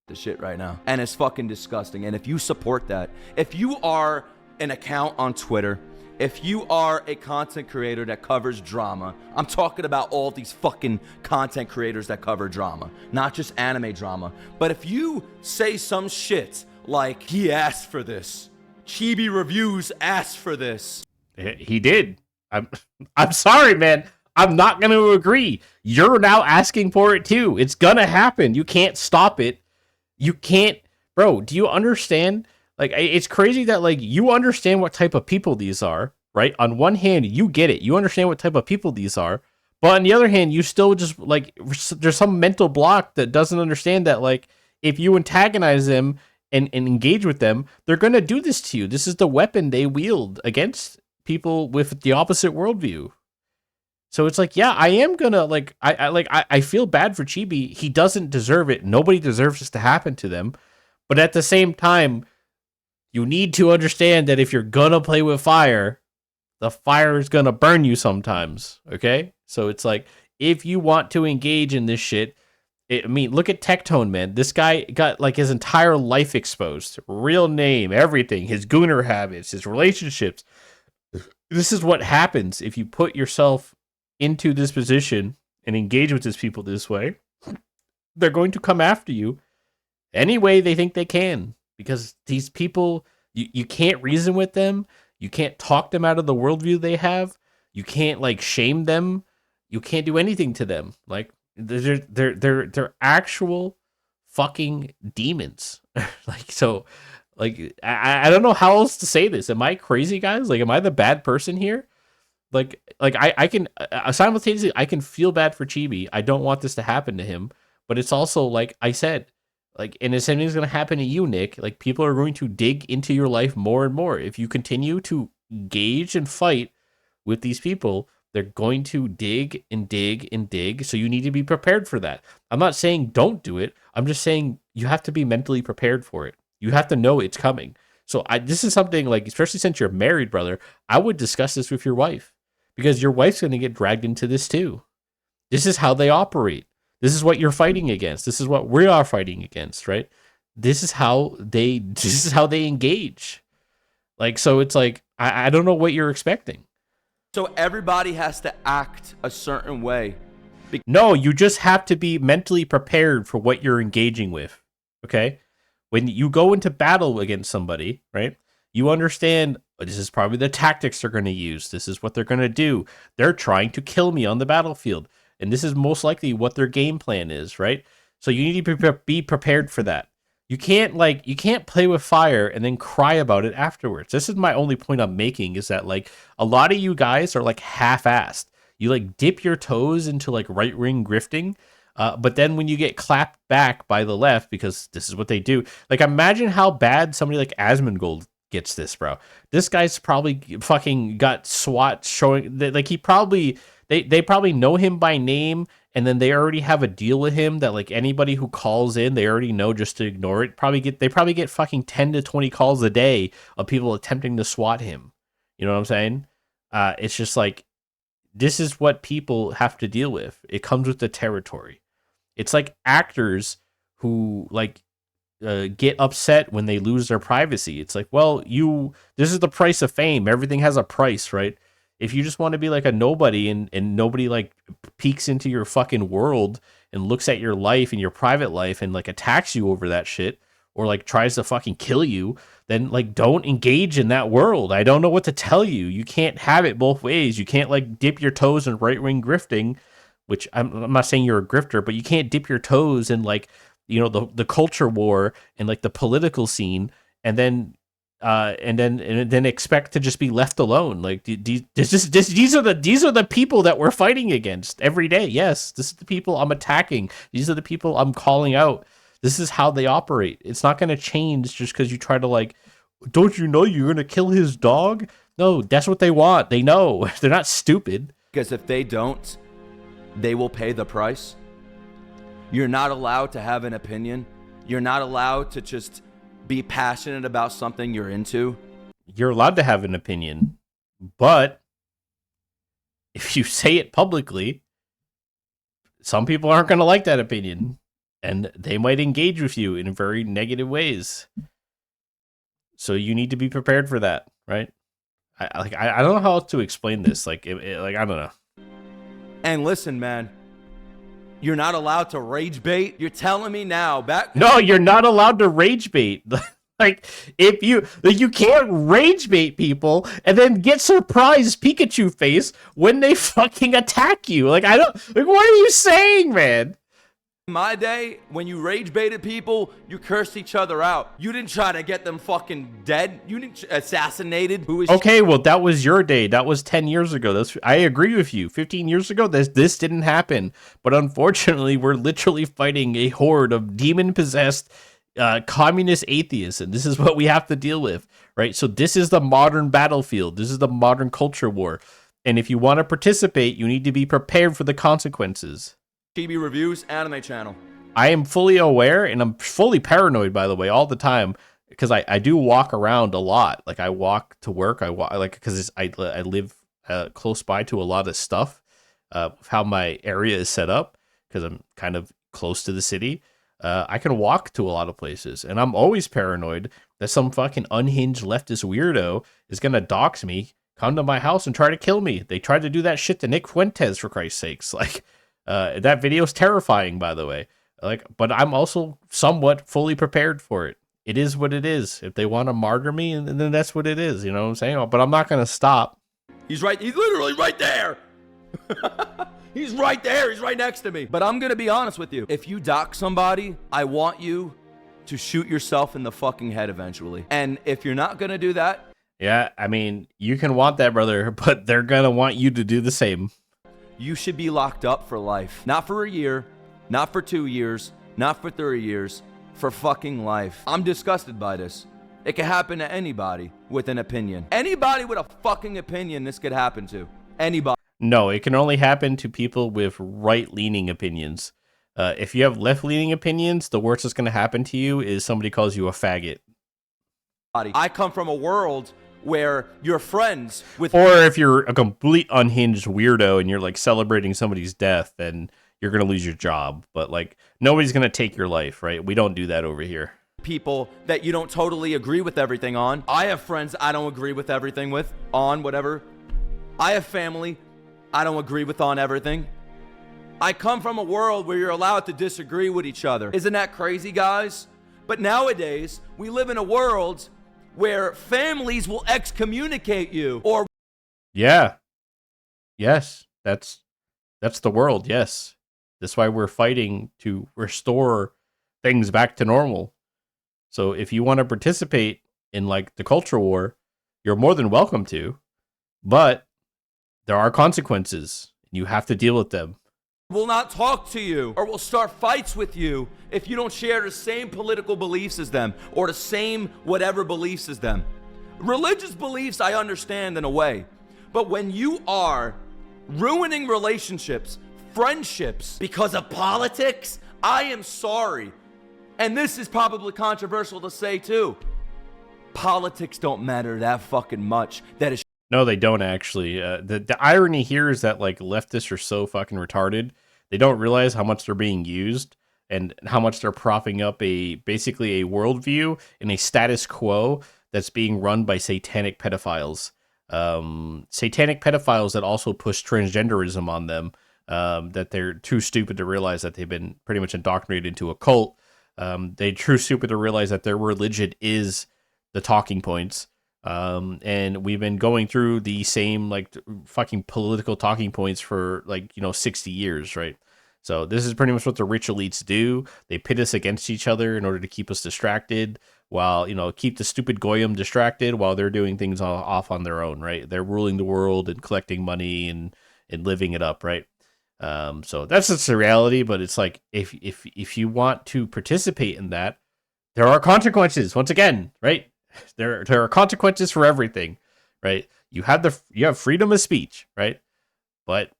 the shit right now. And it's fucking disgusting. And if you support that, if you are an account on Twitter, if you are a content creator that covers drama, I'm talking about all these fucking content creators that cover drama, not just anime drama. But if you say some shit like, he asked for this, Chibi Reviews asked for this. He did. I'm sorry, man. I'm not going to agree. You're now asking for it too. It's going to happen. You can't stop it. You can't, bro, do you understand? Like, it's crazy that, like, you understand what type of people these are, right? On one hand, you get it. You understand what type of people these are. But on the other hand, you still just, like, there's some mental block that doesn't understand that, like, if you antagonize them and engage with them, they're going to do this to you. This is the weapon they wield against people with the opposite worldview. So it's like, yeah, I am gonna, like, I feel bad for Chibi. He doesn't deserve it. Nobody deserves this to happen to them. But at the same time, you need to understand that if you're gonna play with fire, the fire is gonna burn you sometimes. Okay? So it's like, if you want to engage in this shit, I mean, look at Tectone, man. This guy got, like, his entire life exposed. Real name, everything. His gooner habits, his relationships. This is what happens if you put yourself into this position and engage with these people this way. They're going to come after you any way they think they can, because these people, you can't reason with them. You can't talk them out of the worldview they have. You can't, like, shame them. You can't do anything to them. Like, they're actual fucking demons. Like, so, like, I don't know how else to say this. Am I crazy, guys? Like, am I the bad person here? Like I can simultaneously, I can feel bad for Chibi. I don't want this to happen to him, but it's also, like I said, like, and the same thing's going to happen to you, Nick. Like, people are going to dig into your life more and more. If you continue to engage and fight with these people, they're going to dig and dig and dig. So you need to be prepared for that. I'm not saying don't do it. I'm just saying you have to be mentally prepared for it. You have to know it's coming. So this is something, like, especially since you're married, brother, I would discuss this with your wife. Because your wife's going to get dragged into this too. This is how they operate. This is what you're fighting against. This is what we are fighting against, right? This is how they engage. Like, so it's like, I don't know what you're expecting. So everybody has to act a certain way. No, you just have to be mentally prepared for what you're engaging with. Okay? When you go into battle against somebody, right? You understand, this is probably the tactics they're going to use. This is what they're going to do. They're trying to kill me on the battlefield. And this is most likely what their game plan is, right? So you need to be prepared for that. You can't play with fire and then cry about it afterwards. This is my only point I'm making, is that, like, a lot of you guys are, like, half-assed. You, like, dip your toes into, like, right-wing grifting. But then when you get clapped back by the left, because this is what they do, like, imagine how bad somebody like Asmongold gets this, bro. This guy's probably fucking got SWAT showing, like, he probably, they probably know him by name, and then they already have a deal with him that, like, anybody who calls in, they already know just to ignore it. They probably get fucking 10 to 20 calls a day of people attempting to SWAT him. You know what I'm saying? It's just like, this is what people have to deal with. It comes with the territory. It's like actors who, like, get upset when they lose their privacy. It's like, well, this is the price of fame. Everything has a price, right? If you just want to be like a nobody and nobody, like, peeks into your fucking world and looks at your life and your private life and, like, attacks you over that shit, or, like, tries to fucking kill you, then, like, don't engage in that world. I don't know what to tell you. You can't have it both ways. You can't, like, dip your toes in right-wing grifting, which I'm not saying you're a grifter, but you can't dip your toes in, like, you know, the culture war and, like, the political scene, and then expect to just be left alone. Like, these are the people that we're fighting against every day. Yes, this is the people I'm attacking. These are the people I'm calling out. This is how they operate. It's not going to change just because you try to, like, don't you know you're going to kill his dog? No, that's what they want. They know. They're not stupid. Because if they don't, they will pay the price. You're not allowed to have an opinion. You're not allowed to just be passionate about something you're into. you're allowed to have an opinion, but if you say it publicly, some people aren't going to like that opinion, and they might engage with you in very negative ways. So you need to be prepared for that, right? I don't know how else to explain this. Like, like I don't know. And listen, man, you're not allowed to rage bait. You're telling me now back? No, you're not allowed to rage bait. Like, if you can't rage bait people and then get surprised Pikachu face when they fucking attack you. Like, I don't, like, what are you saying, man? In my day, when you rage baited people, you cursed each other out. You didn't try to get them fucking dead. You didn't assassinated. Who is okay? Well, that was your day. That was 10 years ago. I agree with you. 15 years ago, this didn't happen. But unfortunately, we're literally fighting a horde of demon-possessed communist atheists, and this is what we have to deal with, right? So this is the modern battlefield. This is the modern culture war. And if you want to participate, you need to be prepared for the consequences. Chibi Reviews anime channel. I am fully aware, and I'm fully paranoid, by the way, all the time, because I do walk around a lot. Like, I walk to work. I walk, like, because I live close by to a lot of stuff, how my area is set up, because I'm kind of close to the city. I can walk to a lot of places, and I'm always paranoid that some fucking unhinged leftist weirdo is going to dox me, come to my house, and try to kill me. They tried to do that shit to Nick Fuentes, for Christ's sakes. Like, that video is terrifying, by the way. Like, but I'm also somewhat fully prepared for it. It is what it is. If they want to martyr me, and then that's what it is. You know what I'm saying? But I'm not going to stop. He's right. He's literally right there. He's right there. He's right next to me. But I'm going to be honest with you. If you dox somebody, I want you to shoot yourself in the fucking head eventually. And if you're not going to do that. Yeah, I mean, you can want that, brother, but they're going to want you to do the same. You should be locked up for life. Not for a year, not for 2 years, not for 30 years, for fucking life. I'm disgusted by this. It could happen to anybody with an opinion. Anybody with a fucking opinion, this could happen to. Anybody. No, it can only happen to people with right-leaning opinions. If you have left-leaning opinions, the worst that's going to happen to you is somebody calls you a faggot. I come from a world where you're friends with... Or if you're a complete unhinged weirdo and you're, like, celebrating somebody's death, then you're going to lose your job. But, like, nobody's going to take your life, right? We don't do that over here. People that you don't totally agree with everything on. I have friends I don't agree with everything with, on whatever. I have family I don't agree with on everything. I come from a world where you're allowed to disagree with each other. Isn't that crazy, guys? But nowadays, we live in a world where families will excommunicate you or... Yeah. Yes. That's the world, yes. That's why we're fighting to restore things back to normal. So if you want to participate in, like, the culture war, you're more than welcome to. But there are consequences. You have to deal with them. Will not talk to you or will start fights with you if you don't share the same political beliefs as them or the same whatever beliefs as them. Religious beliefs I understand in a way, but when you are ruining relationships, friendships because of politics, I am sorry. And this is probably controversial to say too. Politics don't matter that fucking much. That is... No, they don't actually. The irony here is that, like, leftists are so fucking retarded. They don't realize how much they're being used and how much they're propping up basically a worldview and a status quo that's being run by satanic pedophiles. Satanic pedophiles that also push transgenderism on them. That they're too stupid to realize that they've been pretty much indoctrinated into a cult. They're too stupid to realize that their religion is the talking points. And we've been going through the same, like, fucking political talking points for, like, 60 years, right? So this is pretty much what the rich elites do. They pit us against each other in order to keep us distracted while, keep the stupid goyim distracted while they're doing things off on their own, right? They're ruling the world and collecting money and living it up, right? So that's just the reality, but it's like, if you want to participate in that, there are consequences, once again, right? There are consequences for everything, right? You have freedom of speech, right? But,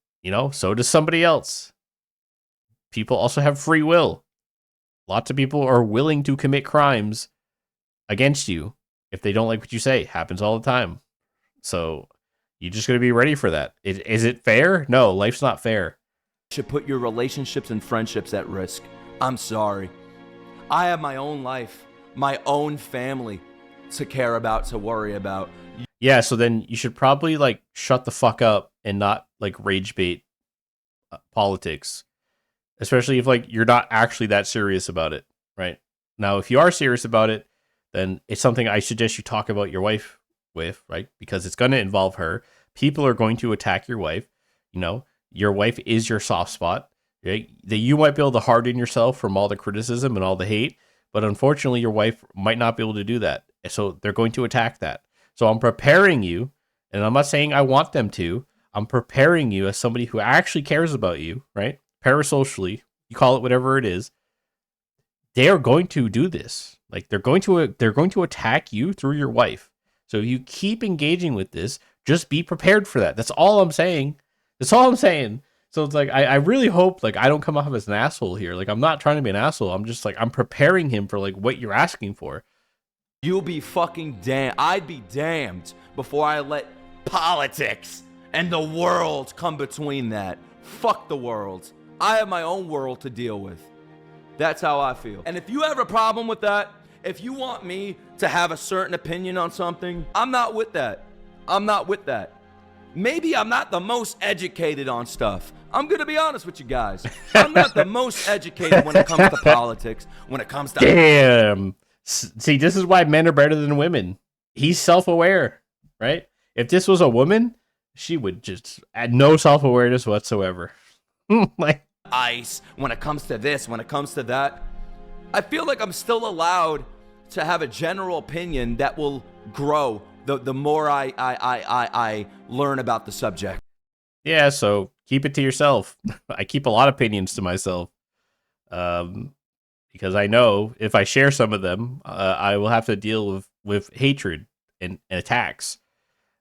so does somebody else. People also have free will. Lots of people are willing to commit crimes against you If they don't like what you say, happens all the time. So you just got to be ready for that. Is it fair? No, life's not fair. Should put your relationships and friendships at risk. I'm sorry. I have my own life, my own family to care about, to worry about. Yeah, so then you should probably like shut the fuck up and not like rage bait politics, especially if like you're not actually that serious about it, right? Now, if you are serious about it, then it's something I suggest you talk about your wife with, right? Because it's going to involve her. People are going to attack your wife. You know, your wife is your soft spot, right? That you might be able to harden yourself from all the criticism and all the hate, but unfortunately, your wife might not be able to do that. So they're going to attack that. So I'm preparing you, and I'm not saying I want them to. I'm preparing you as somebody who actually cares about you, right? Parasocially, you call it whatever it is. They are going to do this. Like they're going to attack you through your wife. So if you keep engaging with this, just be prepared for that. That's all I'm saying. That's all I'm saying. So it's like I really hope like I don't come off as an asshole here. Like I'm not trying to be an asshole. I'm just like I'm preparing him for like what you're asking for. You'll be fucking damned. I'd be damned before I let politics and the world come between that. Fuck the world. I have my own world to deal with. That's how I feel. And if you have a problem with that, if you want me to have a certain opinion on something, I'm not with that. I'm not with that. Maybe I'm not the most educated on stuff. I'm going to be honest with you guys. I'm not the most educated when it comes to politics, when it comes to... Damn. See, this is why men are better than women. He's self-aware, right? If this was a woman, she would just add no self-awareness whatsoever. Like ice, when it comes to this, when it comes to that. I feel like I'm still allowed to have a general opinion that will grow the more I learn about the subject. Yeah, so keep it to yourself. I keep a lot of opinions to myself. Because I know if I share some of them, I will have to deal with hatred and attacks.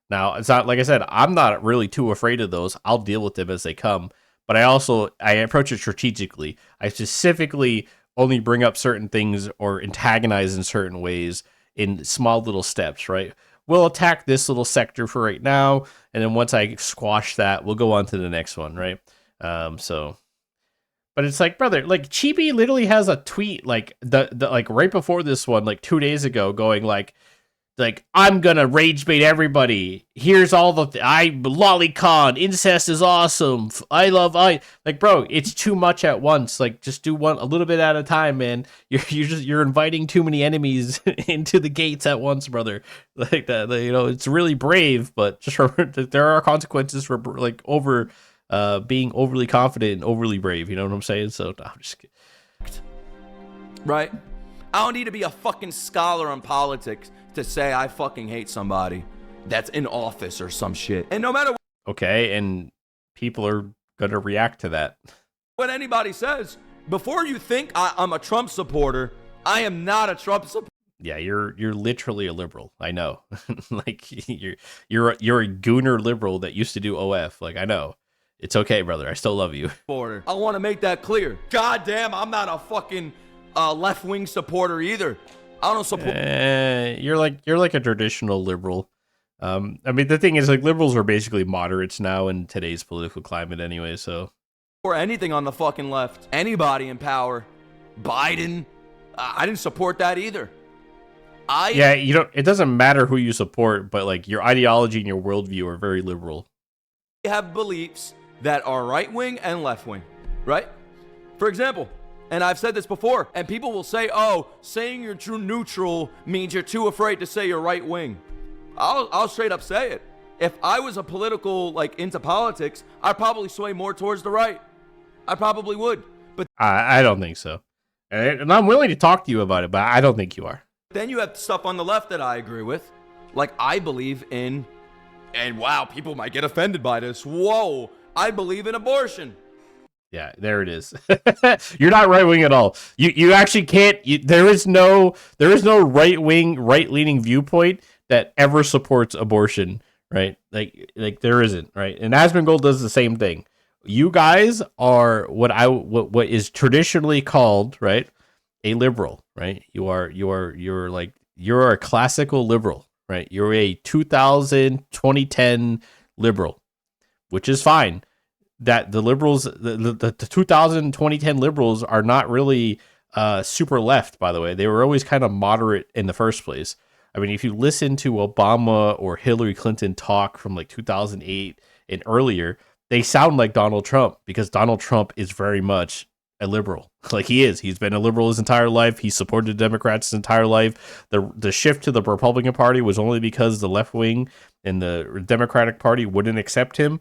Now, it's not like I said, I'm not really too afraid of those. I'll deal with them as they come. But I approach it strategically. I specifically only bring up certain things or antagonize in certain ways in small little steps, right? We'll attack this little sector for right now, and then once I squash that, we'll go on to the next one, right? But it's like, brother, like Chibi literally has a tweet like the like right before this one, like 2 days ago, going like I'm gonna rage bait everybody. Here's all the lolicon, incest is awesome. Like, bro, it's too much at once. Like, just do a little bit at a time, man. You're inviting too many enemies into the gates at once, brother. Like that, you know, it's really brave, but just remember that there are consequences for like being overly confident and overly brave. You know what I'm saying? So no, I'm just kidding. Right? I don't need to be a fucking scholar on politics to say I fucking hate somebody that's in office or some shit. And no matter okay, and people are gonna react to that. What anybody says, before you think I'm a Trump supporter, I am not a Trump supporter. Yeah, you're literally a liberal. I know. Like you're a gooner liberal that used to do OF. Like I know. It's okay, brother. I still love you. I want to make that clear. God damn, I'm not a fucking left-wing supporter either. I don't support. You're like a traditional liberal. I mean, the thing is, like, liberals are basically moderates now in today's political climate, anyway. So, or anything on the fucking left, anybody in power, Biden. I didn't support that either. Yeah, you don't. It doesn't matter who you support, but like your ideology and your worldview are very liberal. Have beliefs that are right-wing and left-wing, right? For example. And I've said this before, and people will say, oh, saying you're true neutral means you're too afraid to say you're right wing. I'll straight up say it. If I was a political, like, into politics, I'd probably sway more towards the right. I probably would. But I don't think so. And I'm willing to talk to you about it, but I don't think you are. Then you have stuff on the left that I agree with. Like, I believe in, and wow, people might get offended by this. Whoa, I believe in abortion. Yeah, there it is. You're not right wing at all. You actually can't. There is no right wing, right leaning viewpoint that ever supports abortion, right? Like there isn't, right? And Asmongold does the same thing. You guys are what is traditionally called, right, a liberal, right? You're like You're a classical liberal, right? You're a 2000, 2010 liberal, which is fine. That the liberals, the 2000, 2010 liberals are not really super left, by the way. They were always kind of moderate in the first place. I mean, if you listen to Obama or Hillary Clinton talk from like 2008 and earlier, they sound like Donald Trump because Donald Trump is very much a liberal. Like he is. He's been a liberal his entire life. He supported the Democrats his entire life. The shift to the Republican Party was only because the left wing and the Democratic Party wouldn't accept him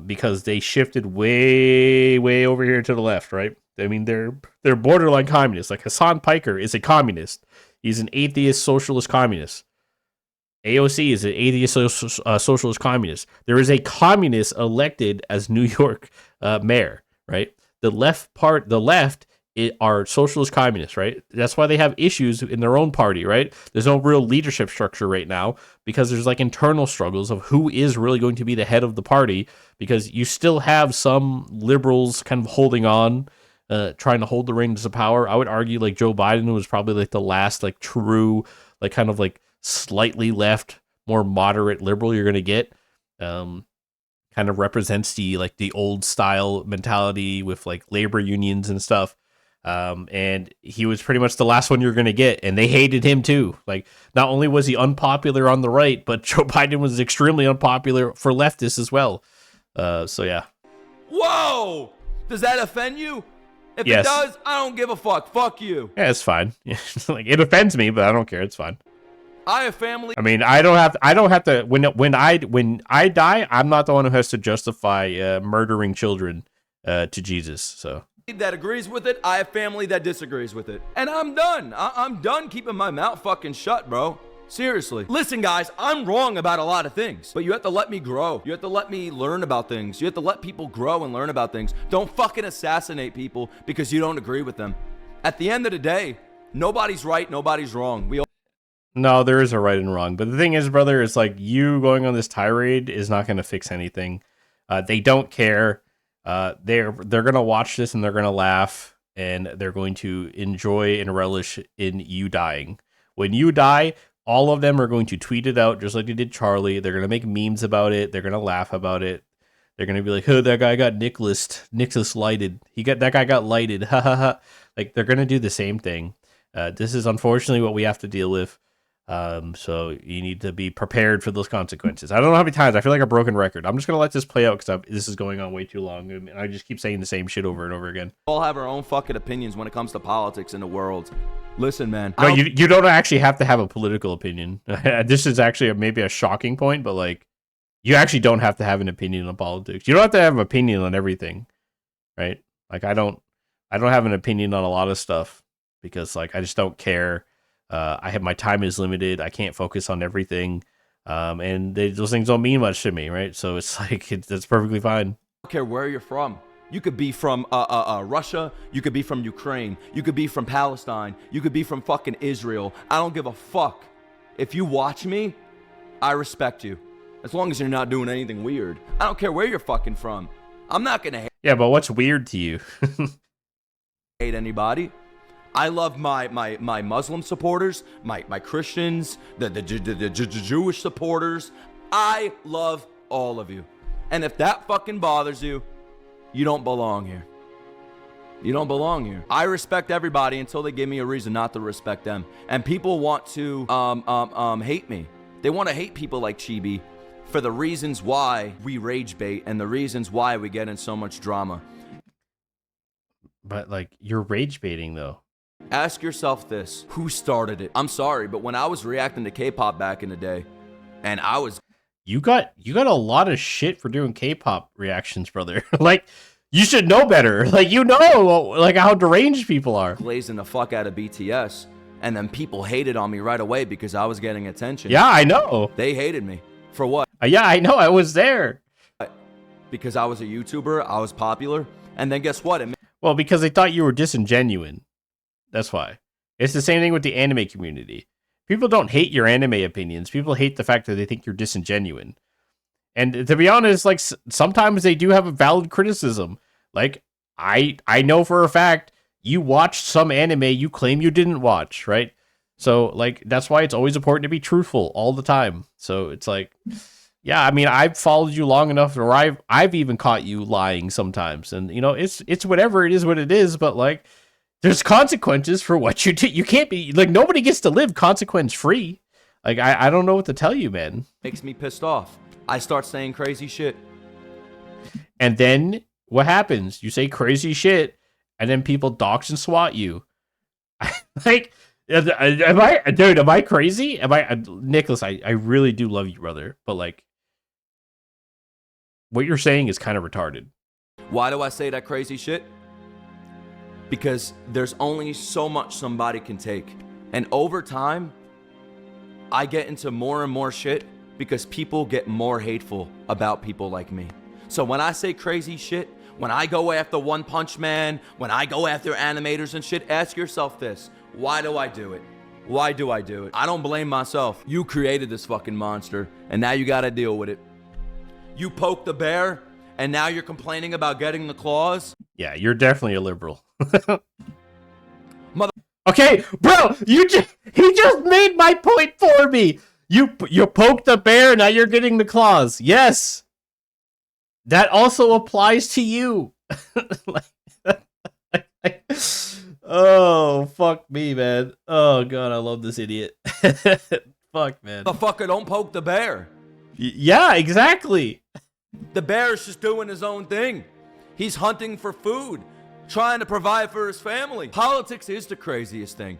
because they shifted way, way over here to the left, right? I mean, they're borderline communists. Like Hassan Piker is a communist. He's an atheist socialist communist. AOC is an atheist socialist communist. There is a communist elected as New York mayor, right? The left are socialist communists, right? That's why they have issues in their own party, right? There's no real leadership structure right now because there's like internal struggles of who is really going to be the head of the party because you still have some liberals kind of holding on, trying to hold the reins of power. I would argue like Joe Biden was probably like the last like true, like kind of like slightly left, more moderate liberal you're going to get. Kind of represents the like the old style mentality with like labor unions and stuff. And he was pretty much the last one you're going to get. And they hated him too. Like not only was he unpopular on the right, but Joe Biden was extremely unpopular for leftists as well. So yeah. Whoa! Does that offend you? If Yes. it does, I don't give a fuck. Fuck you. Yeah, it's fine. Like it offends me, but I don't care. It's fine. I have family. I mean, I don't have to when I die, I'm not the one who has to justify murdering children to Jesus. So That agrees with it. I have family that disagrees with it. And I'm done. I'm done keeping my mouth fucking shut, bro. Seriously. Listen, guys, I'm wrong about a lot of things, but you have to let me grow. You have to let me learn about things. You have to let people grow and learn about things. Don't fucking assassinate people because you don't agree with them. At the end of the day, nobody's right, nobody's wrong. no, there is a right and wrong. But the thing is, brother, it's like you going on this tirade is not going to fix anything. They don't care. They're gonna watch this and they're gonna laugh and they're going to enjoy and relish in you dying. When you die, all of them are going to tweet it out just like they did Charlie. They're gonna make memes about it. They're gonna laugh about it. They're gonna be like, "Oh, that guy got Nicholas lighted. That guy got lighted." Ha ha ha. Like they're gonna do the same thing. This is unfortunately what we have to deal with. So you need to be prepared for those consequences. I don't know how many times I feel like a broken record. I'm just gonna let this play out because this is going on way too long, and I just keep saying the same shit over and over again. all have our own fucking opinions when it comes to politics in the world. Listen, man. No, you don't actually have to have a political opinion. This is actually maybe a shocking point, but like, you actually don't have to have an opinion on politics. You don't have to have an opinion on everything, right? Like I don't have an opinion on a lot of stuff because like I just don't care. My time is limited. I can't focus on everything. And those things don't mean much to me, right? So it's like, that's perfectly fine. I don't care where you're from. You could be from Russia. You could be from Ukraine. You could be from Palestine. You could be from fucking Israel. I don't give a fuck. If you watch me, I respect you. As long as you're not doing anything weird. I don't care where you're fucking from. I'm not gonna Yeah, but what's weird to you? hate anybody. I love my Muslim supporters, my Christians, the Jewish supporters. I love all of you. And if that fucking bothers you, you don't belong here. You don't belong here. I respect everybody until they give me a reason not to respect them. And people want to hate me. They want to hate people like Chibi for the reasons why we rage bait and the reasons why we get in so much drama. But like, you're rage baiting though. Ask yourself this, who started it? I'm sorry, but when I was reacting to K-pop back in the day, and I was... You got a lot of shit for doing K-pop reactions, brother. Like, you should know better. Like, you know, like how deranged people are. Blazing the fuck out of BTS, and then people hated on me right away because I was getting attention. Yeah, I know. They hated me. For what? Yeah, I know. I was there. Because I was a YouTuber, I was popular, and then guess what? Well, because they thought you were disingenuous. That's why. It's the same thing with the anime community. People don't hate your anime opinions. People hate the fact that they think you're disingenuous. And to be honest, like sometimes they do have a valid criticism. Like I know for a fact you watched some anime you claim you didn't watch, right? So like that's why it's always important to be truthful all the time. So it's like, yeah, I mean, I've followed you long enough, or I've even caught you lying sometimes, and you know, it's whatever it is, what it is. But like, there's consequences for what you do. You can't be like nobody gets to live consequence free. Like I don't know what to tell you, man. Makes me pissed off. I start saying crazy shit. And then what happens? You say crazy shit, and then people dox and swat you. Like, am I crazy? Am I, Nicholas? I really do love you, brother, but like, what you're saying is kind of retarded. Why do I say that crazy shit? Because there's only so much somebody can take. And over time, I get into more and more shit because people get more hateful about people like me. So when I say crazy shit, when I go after One Punch Man, when I go after animators and shit, ask yourself this: why do I do it? Why do I do it? I don't blame myself. You created this fucking monster, and now you gotta deal with it. You poked the bear, and now you're complaining about getting the claws? Yeah, you're definitely a liberal. Okay, bro, he just made my point for me. You poked the bear, now you're getting the claws. Yes. That also applies to you. Oh, fuck me, man. Oh, God, I love this idiot. Fuck, man. The fucker don't poke the bear. Yeah, exactly. The bear is just doing his own thing. He's hunting for food, trying to provide for his family. Politics is the craziest thing.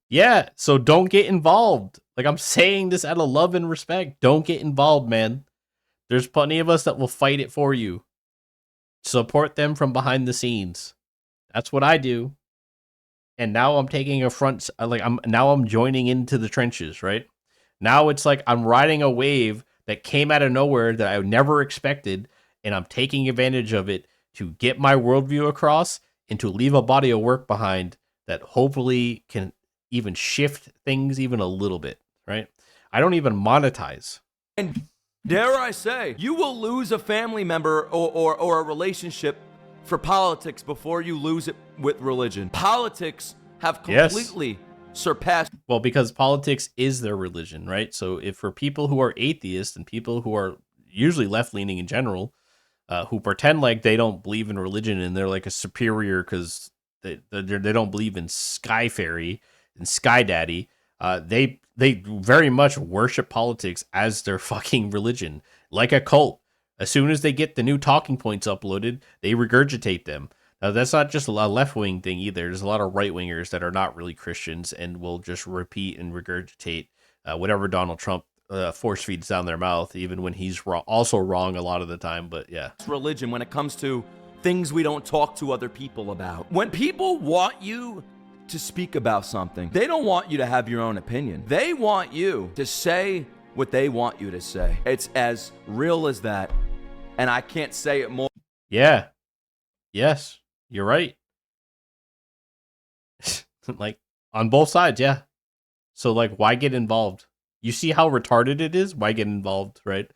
Yeah, so don't get involved. Like, I'm saying this out of love and respect. Don't get involved, man. There's plenty of us that will fight it for you. Support them from behind the scenes. That's what I do. And now I'm taking a front, like I'm joining into the trenches, right? Now it's like I'm riding a wave that came out of nowhere that I never expected, and I'm taking advantage of it to get my worldview across and to leave a body of work behind that hopefully can even shift things even a little bit, right? I don't even monetize. And dare I say, you will lose a family member or a relationship for politics before you lose it with religion. Politics have completely surpassed. Well, because politics is their religion, right? So if for people who are atheists and people who are usually left-leaning in general, who pretend like they don't believe in religion and they're like a superior because they don't believe in Sky Fairy and Sky Daddy, they very much worship politics as their fucking religion, like a cult. As soon as they get the new talking points uploaded, they regurgitate them. Now, that's not just a left-wing thing either. There's a lot of right-wingers that are not really Christians and will just repeat and regurgitate whatever Donald Trump force feeds down their mouth, even when he's also wrong a lot of the time. But yeah. Religion when it comes to things we don't talk to other people about. When people want you to speak about something, they don't want you to have your own opinion. They want you to say what they want you to say. It's as real as that. And I can't say it more. Yeah. Yes. You're right. Like, on both sides, yeah. So, like, why get involved? You see how retarded it is? Why get involved, right?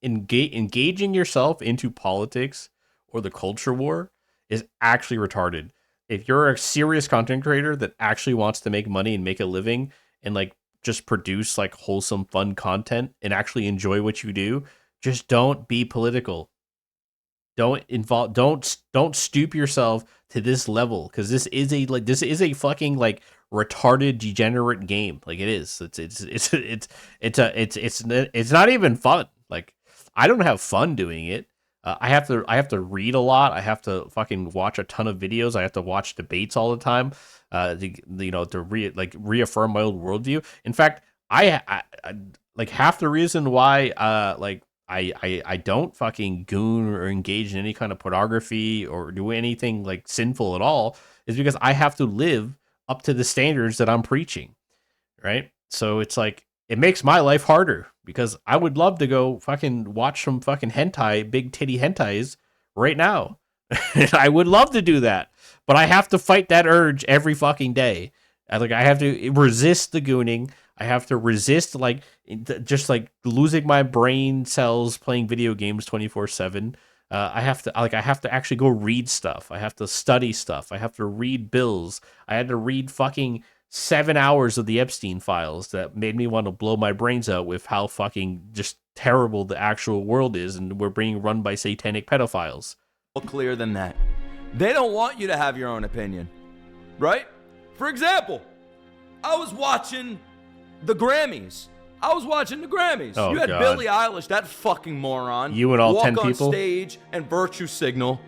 Engaging yourself into politics or the culture war is actually retarded. If you're a serious content creator that actually wants to make money and make a living and, like, just produce, like, wholesome, fun content and actually enjoy what you do, just don't be political. Don't stoop yourself to this level, because this is a fucking like retarded degenerate game. Like it is. It's not even fun. Like I don't have fun doing it. I have to read a lot. I have to fucking watch a ton of videos. I have to watch debates all the time. To reaffirm my old worldview. In fact, I like half the reason why I don't fucking goon or engage in any kind of pornography or do anything like sinful at all is because I have to live up to the standards that I'm preaching, right? So it's like, it makes my life harder because I would love to go fucking watch some fucking hentai, big titty hentais right now. I would love to do that, but I have to fight that urge every fucking day. I have to resist the gooning. I have to resist just like losing my brain cells playing video games 24/7. I have to actually go read stuff. I have to study stuff. I have to read bills. I had to read fucking 7 hours of the Epstein files that made me want to blow my brains out with how fucking just terrible the actual world is, and we're being run by satanic pedophiles. Clear than that. They don't want you to have your own opinion, right? For example, I was watching the Grammys. Oh, You had God. Billie Eilish, that fucking moron. You and all walk 10 on people? stage and virtue signal.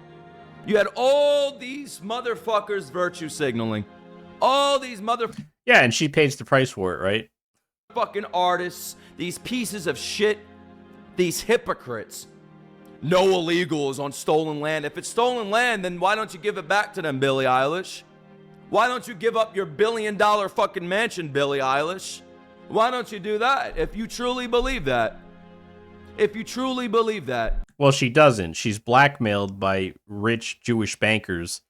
You had all these motherfuckers virtue signaling. All these Yeah, and she pays the price for it, right? motherfucking artists, these pieces of shit, these hypocrites. No illegals on stolen land. If it's stolen land, then why don't you give it back to them, Billie Eilish? Why don't you give up your $1 billion fucking mansion, Billie Eilish? Why don't you do that if you truly believe that? If you truly believe that. Well, she doesn't. She's blackmailed by rich Jewish bankers,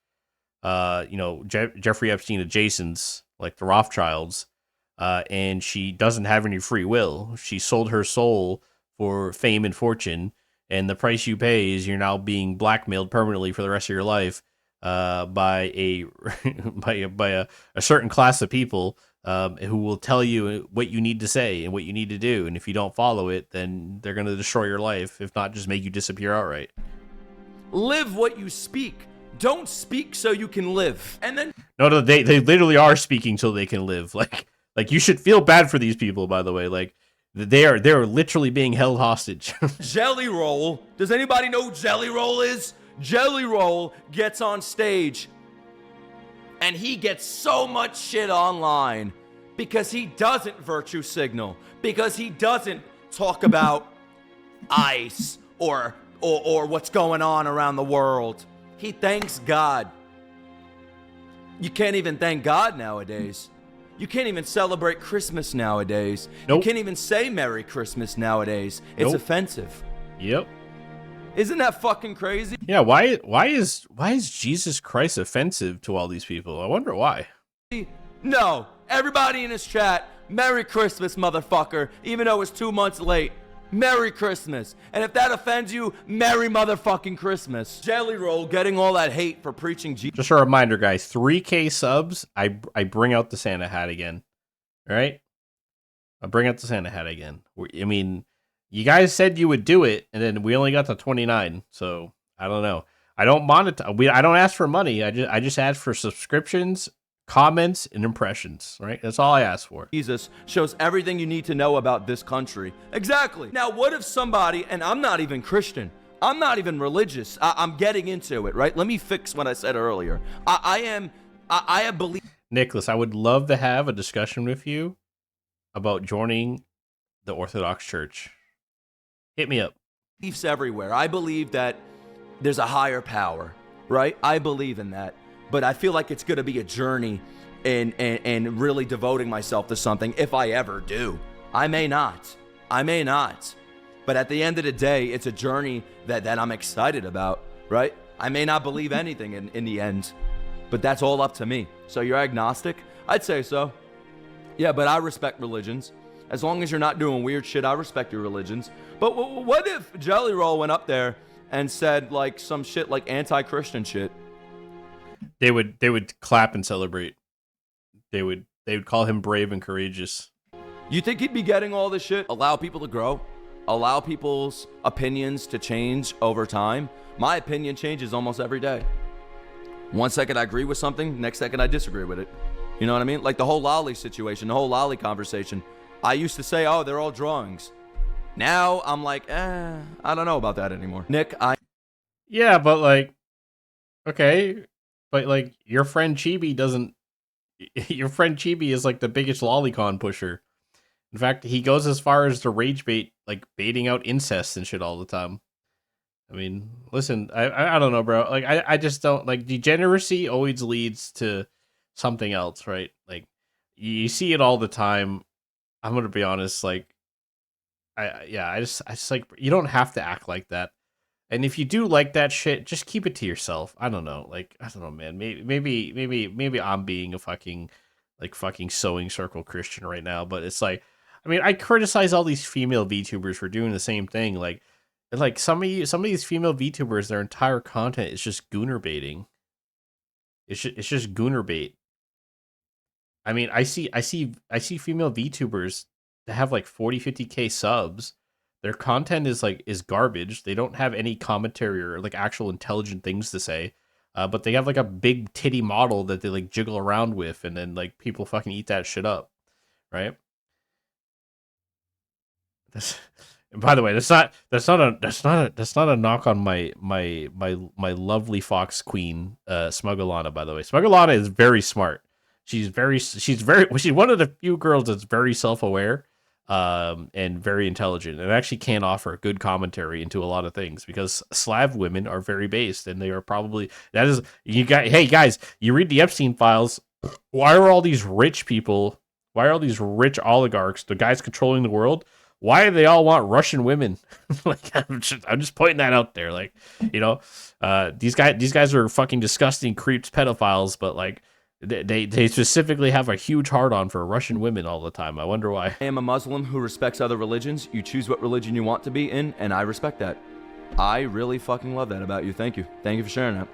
Jeffrey Epstein adjacents, like the Rothschilds, and she doesn't have any free will. She sold her soul for fame and fortune, and the price you pay is you're now being blackmailed permanently for the rest of your life by a by a certain class of people who will tell you what you need to say and what you need to do, and if you don't follow it, then they're going to destroy your life, if not just make you disappear outright. Live what you speak. Don't speak so you can live. And then No, they literally are speaking so they can live. Like you should feel bad for these people, by the way. Like they're literally being held hostage. Jelly Roll. Does anybody know who Jelly Roll is? Jelly Roll gets on stage and he gets so much shit online because he doesn't virtue signal, because he doesn't talk about ICE or what's going on around the world. He thanks God. You can't even thank God nowadays. You can't even celebrate Christmas nowadays. Nope. You can't even say Merry Christmas nowadays. It's Nope. offensive. Yep. Isn't that fucking crazy? Yeah. Why is Jesus Christ offensive to all these people? I wonder why. No. Everybody in this chat, Merry Christmas, motherfucker. Even though it's 2 months late. Merry Christmas. And if that offends you, Merry motherfucking Christmas. Jelly Roll getting all that hate for preaching Jesus. Just a reminder, guys. 3K subs. I bring out the Santa hat again. All right. I bring out the Santa hat again. I mean, you guys said you would do it, and then we only got to 29. So I don't know. I don't monetize. I don't ask for money. I just ask for subscriptions, comments, and impressions. Right. That's all I ask for. Jesus shows everything you need to know about this country. Exactly. Now, what if somebody, and I'm not even Christian, I'm not even religious, I'm getting into it, right? Let me fix what I said earlier. I have Nicholas, I would love to have a discussion with you about joining the Orthodox Church. Hit me up. beliefs everywhere. I believe that there's a higher power, right? I believe in that. But I feel like it's going to be a journey and really devoting myself to something if I ever do. I may not. But at the end of the day, it's a journey that I'm excited about, right? I may not believe anything in the end, but that's all up to me. So you're agnostic? I'd say so. Yeah, but I respect religions. As long as you're not doing weird shit, I respect your religions. But what if Jelly Roll went up there and said like some shit like anti-Christian shit? They would clap and celebrate. They would call him brave and courageous. You think he'd be getting all this shit? Allow people to grow? Allow people's opinions to change over time? My opinion changes almost every day. 1 second I agree with something, next second I disagree with it. You know what I mean? Like the whole lolly situation, the whole lolly conversation. I used to say, oh, they're all drawings. Now I'm like, I don't know about that anymore. Nick, Yeah, but like, okay, but like your friend Chibi doesn't. Your friend Chibi is like the biggest lolicon pusher. In fact, he goes as far as to rage bait, like baiting out incest and shit all the time. I mean, listen, I don't know, bro. Like, I just don't like degeneracy always leads to something else, right? Like, you see it all the time. I'm gonna be honest, like, I just like, you don't have to act like that. And if you do like that shit, just keep it to yourself. I don't know, like, I don't know, man. Maybe I'm being a fucking sewing circle Christian right now, but it's like, I mean, I criticize all these female VTubers for doing the same thing. Like, like some of these female VTubers, their entire content is just gooner baiting. It's just gooner bait. I mean, I see female VTubers that have like 40, 50K subs. Their content is garbage. They don't have any commentary or like actual intelligent things to say. But they have like a big titty model that they like jiggle around with, and then like people fucking eat that shit up, right? That's, and by the way, that's not a knock on my lovely fox queen, Smugglana. By the way, Smugglana is very smart. She's one of the few girls that's very self-aware, and very intelligent, and actually can offer good commentary into a lot of things, because Slav women are very based, and they are probably hey guys, you read the Epstein files. Why are all these rich people? Why are all these rich oligarchs, the guys controlling the world? Why do they all want Russian women? Like, I'm just pointing that out there. Like, these guys are fucking disgusting creeps, pedophiles, but like they specifically have a huge hard on for Russian women all the time. I wonder why. I am a Muslim who respects other religions. You choose what religion you want to be in, and I respect that. I really fucking love that about you. Thank you. Thank you for sharing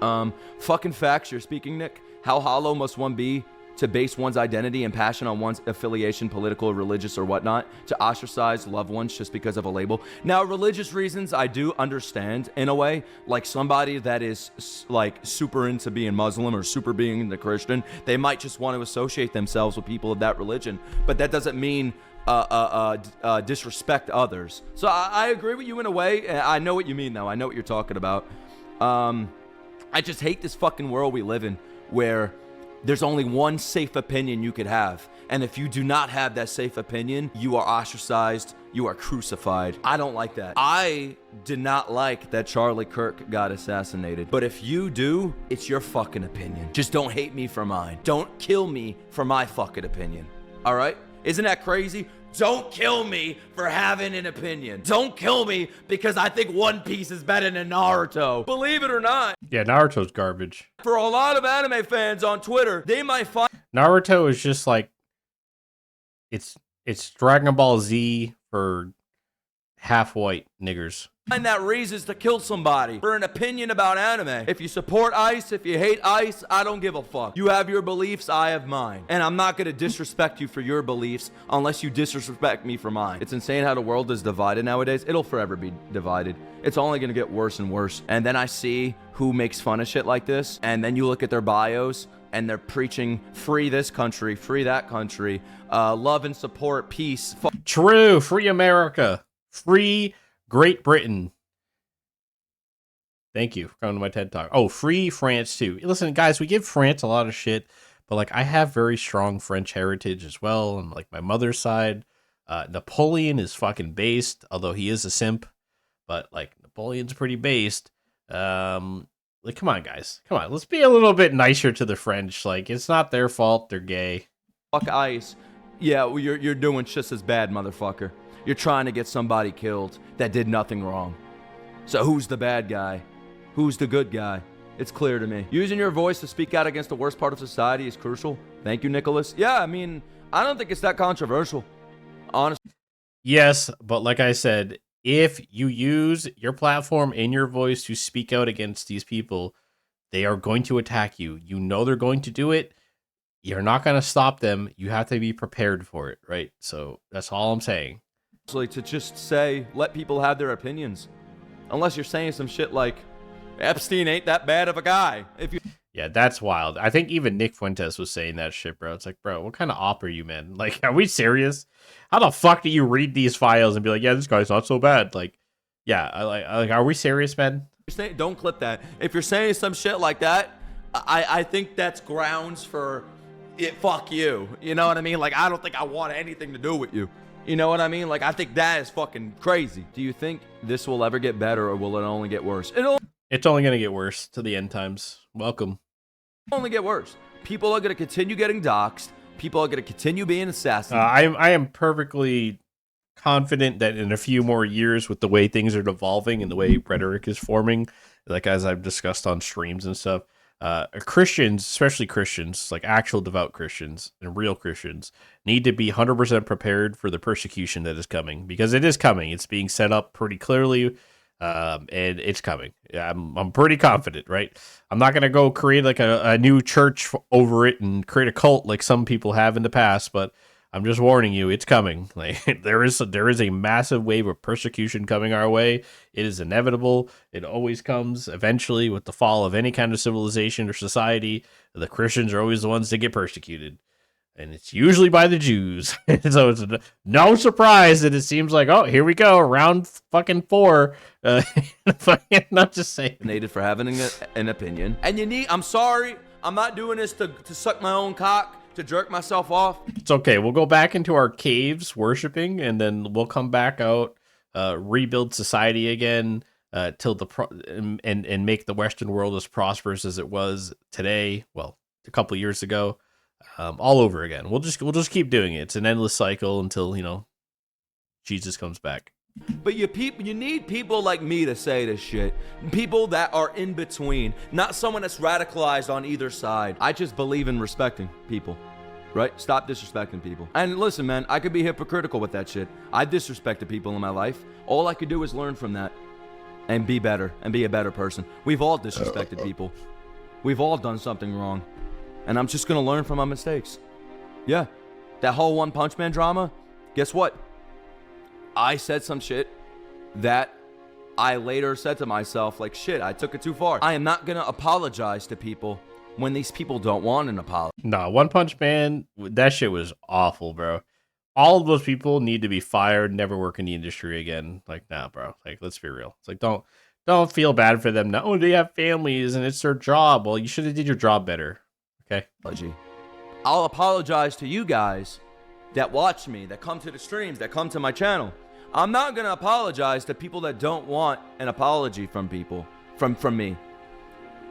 that. Fucking facts you're speaking, Nick. How hollow must one be to base one's identity and passion on one's affiliation, political, religious, or whatnot, to ostracize loved ones just because of a label? Now, religious reasons I do understand in a way, like somebody that is like super into being Muslim or super being into Christian, they might just want to associate themselves with people of that religion, but that doesn't mean disrespect others. So I agree with you in a way. I know what you mean, though. I know what you're talking about. I just hate this fucking world we live in, where there's only one safe opinion you could have. And if you do not have that safe opinion, you are ostracized, you are crucified. I don't like that. I did not like that Charlie Kirk got assassinated. But if you do, it's your fucking opinion. Just don't hate me for mine. Don't kill me for my fucking opinion. All right? Isn't that crazy? Don't kill me for having an opinion. Don't kill me because I think One Piece is better than Naruto. Believe it or not. Yeah, Naruto's garbage. For a lot of anime fans on Twitter, they might find Naruto is just like it's Dragon Ball Z for half white niggers. that reasons to kill somebody for an opinion about anime. If you support ICE, if you hate ICE, I don't give a fuck. You have your beliefs, I have mine. And I'm not gonna disrespect you for your beliefs unless you disrespect me for mine. It's insane how the world is divided nowadays. It'll forever be divided. It's only gonna get worse and worse. And then I see who makes fun of shit like this, and then you look at their bios, and they're preaching free this country, free that country, love and support, peace. True, free America, free Great Britain. Thank you for coming to my TED Talk. Oh, free France too. Listen, guys, we give France a lot of shit, but like I have very strong French heritage as well, and like my mother's side. Napoleon is fucking based, although he is a simp, but like Napoleon's pretty based. Like, come on, guys. Come on, let's be a little bit nicer to the French. Like, it's not their fault. They're gay. Fuck ICE. Yeah, well, you're doing just as bad, motherfucker. You're trying to get somebody killed that did nothing wrong. So who's the bad guy? Who's the good guy? It's clear to me. Using your voice to speak out against the worst part of society is crucial. Thank you, Nicholas. Yeah, I mean, I don't think it's that controversial, honestly. Yes, but like I said, if you use your platform and your voice to speak out against these people, they are going to attack you. You know they're going to do it. You're not going to stop them. You have to be prepared for it, right? So that's all I'm saying. To just say, let people have their opinions. Unless you're saying some shit like, Epstein ain't that bad of a guy. Yeah, that's wild. I think even Nick Fuentes was saying that shit, bro. It's like, bro, what kind of op are you, man? Like, are we serious? How the fuck do you read these files and be like, yeah, this guy's not so bad? Like, yeah, like, are we serious, man? Don't clip that. If you're saying some shit like that, I think that's grounds for it. Fuck you. You know what I mean? Like, I don't think I want anything to do with you. You know what I mean? Like, I think that is fucking crazy. Do you think this will ever get better, or will it only get worse? It's only going to get worse to the end times. Welcome. Only get worse. People are going to continue getting doxxed. People are going to continue being assassinated. I am perfectly confident that in a few more years, with the way things are evolving and the way rhetoric is forming, like as I've discussed on streams and stuff, Christians, especially Christians, like actual devout Christians and real Christians, need to be 100% prepared for the persecution that is coming, because it is coming. It's being set up pretty clearly, and it's coming. Yeah, I'm pretty confident, right? I'm not gonna go create like a new church over it and create a cult like some people have in the past, but I'm just warning you, it's coming. Like there is a massive wave of persecution coming our way. It is inevitable. It always comes eventually with the fall of any kind of civilization or society. The Christians are always the ones that get persecuted, and it's usually by the Jews. So it's no surprise that it seems like, oh, here we go, round fucking 4. Not just saying. Native for having an opinion, and I'm sorry, I'm not doing this to suck my own cock, to jerk myself off. It's okay. We'll go back into our caves worshiping, and then we'll come back out, rebuild society again, till and make the Western world as prosperous as it was today. Well, a couple of years ago, all over again. We'll just keep doing it. It's an endless cycle until Jesus comes back. But you need people like me to say this shit. People that are in between, not someone that's radicalized on either side. I just believe in respecting people, right? Stop disrespecting people. And listen, man, I could be hypocritical with that shit. I disrespected people in my life. All I could do is learn from that and be better and be a better person. We've all disrespected people. We've all done something wrong. And I'm just gonna learn from my mistakes. Yeah, that whole One Punch Man drama, guess what? I said some shit that I later said to myself, like, shit, I took it too far. I am not going to apologize to people when these people don't want an apology. Nah, One Punch Man, that shit was awful, bro. All of those people need to be fired, never work in the industry again. Like, nah, bro. Like, let's be real. It's like, don't feel bad for them. No, they have families and it's their job. Well, you should have did your job better. Okay? I'll apologize to you guys that watch me, that come to the streams, that come to my channel. I'm not going to apologize to people that don't want an apology from people, from me.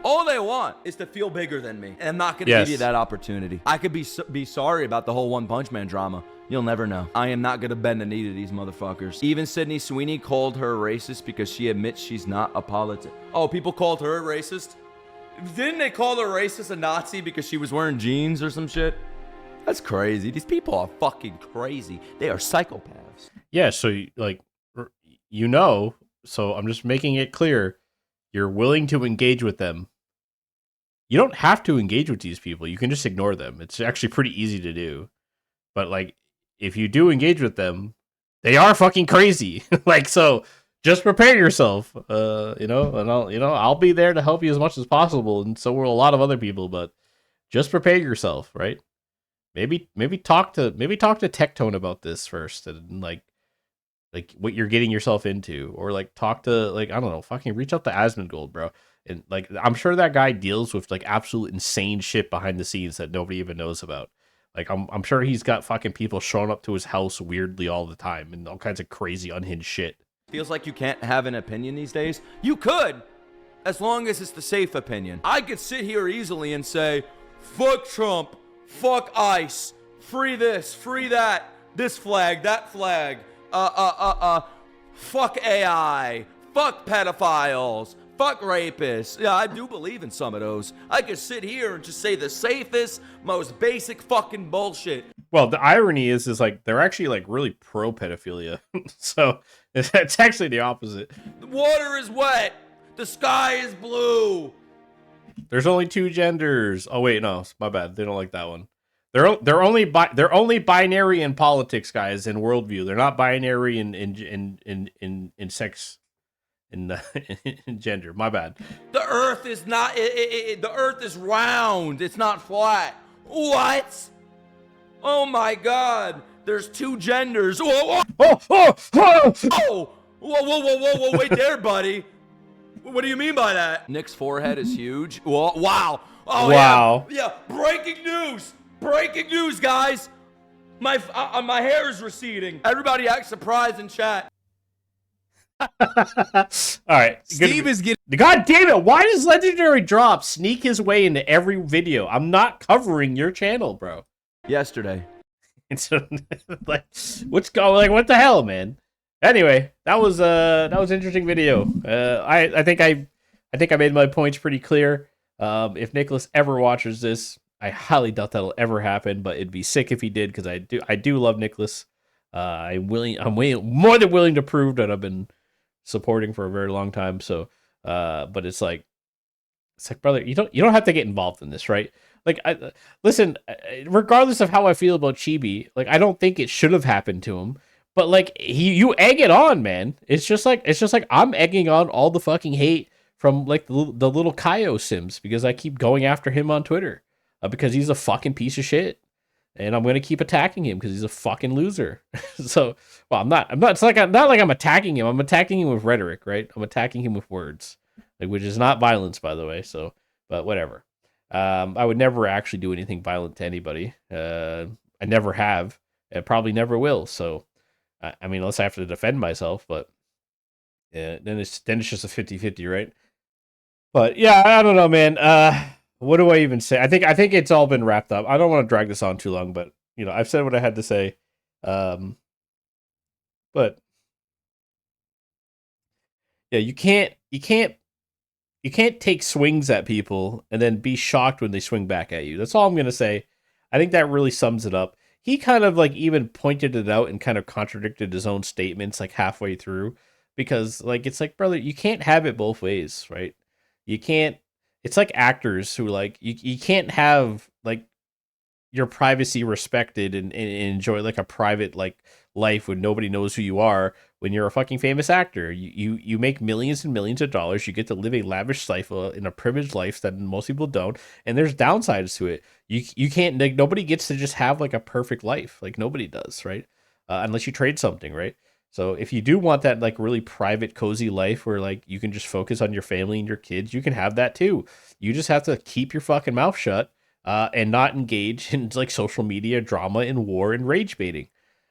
All they want is to feel bigger than me, and I'm not going to give you that opportunity. I could be sorry about the whole One Punch Man drama. You'll never know. I am not going to bend the knee to these motherfuckers. Even Sydney Sweeney called her a racist because she admits she's not a politic. Oh, people called her a racist? Didn't they call her racist a Nazi because she was wearing jeans or some shit? That's crazy. These people are fucking crazy. They are psychopaths. Yeah, so, like, so I'm just making it clear, you're willing to engage with them. You don't have to engage with these people. You can just ignore them. It's actually pretty easy to do. But, like, if you do engage with them, they are fucking crazy. Like, so just prepare yourself, and I'll be there to help you as much as possible. And so will a lot of other people, but just prepare yourself, right? Maybe talk to Tectone about this first, and like what you're getting yourself into, or like talk to, like, I don't know, fucking reach out to Asmongold, bro. And like, I'm sure that guy deals with like absolute insane shit behind the scenes that nobody even knows about. Like, I'm sure he's got fucking people showing up to his house weirdly all the time and all kinds of crazy unhinged shit. Feels like you can't have an opinion these days. You could, as long as it's the safe opinion. I could sit here easily and say, fuck Trump, fuck ICE, free this, free that, this flag, that flag, fuck AI, fuck pedophiles, fuck rapists. Yeah, I do believe in some of those. I could sit here and just say the safest, most basic fucking bullshit. Well, the irony is like they're actually like really pro pedophilia. So it's actually the opposite. The water is wet. The sky is blue. There's only 2 genders. Oh wait, no, my bad. They don't like that one. They're only binary in politics, guys, in worldview. They're not binary in sex, in gender. My bad. The Earth is not. The Earth is round. It's not flat. What? Oh my God! There's 2 genders. Whoa! Whoa! Wait there, buddy. What do you mean by that? Nick's forehead is huge. Whoa, wow. Oh, wow. Yeah. Breaking news. Breaking news, guys. My hair is receding. Everybody act surprised in chat. All right. Steve is getting... God damn it. Why does Legendary Drop sneak his way into every video? I'm not covering your channel, bro. Yesterday. It's like, what's going, like, what the hell, man? Anyway, that was an interesting video. I think I made my points pretty clear. If Nicholas ever watches this, I highly doubt that'll ever happen, but it'd be sick if he did because I do love Nicholas. I'm way more than willing to prove that I've been supporting for a very long time. So, but it's like, brother, you don't have to get involved in this, right? Like, listen, regardless of how I feel about Chibi, like I don't think it should have happened to him. But like you egg it on, man. It's just like I'm egging on all the fucking hate from like the little Kaio Sims because I keep going after him on Twitter because he's a fucking piece of shit, and I'm gonna keep attacking him because he's a fucking loser. So, well, I'm not. It's like not like I'm attacking him. I'm attacking him with rhetoric, right? I'm attacking him with words, like which is not violence, by the way. So, but whatever. I would never actually do anything violent to anybody. I never have, and probably never will. So, I mean, unless I have to defend myself, but yeah, then it's just a 50-50, right? But yeah, I don't know, man. What do I even say? I think it's all been wrapped up. I don't want to drag this on too long, but I've said what I had to say. Um, but yeah, you can't take swings at people and then be shocked when they swing back at you. That's all I'm gonna say. I think that really sums it up. He kind of like even pointed it out and kind of contradicted his own statements like halfway through because like it's like brother, you can't have it both ways, right? You can't. It's like actors who like you can't have like your privacy respected and enjoy like a private like life when nobody knows who you are when you're a fucking famous actor. You make millions and millions of dollars. You get to live a lavish life in a privileged life that most people don't, and there's downsides to it. You can't like nobody gets to just have like a perfect life. Like nobody does, right? Unless you trade something, right? So if you do want that like really private cozy life where like you can just focus on your family and your kids, you can have that too. You just have to keep your fucking mouth shut and not engage in like social media drama and war and rage baiting.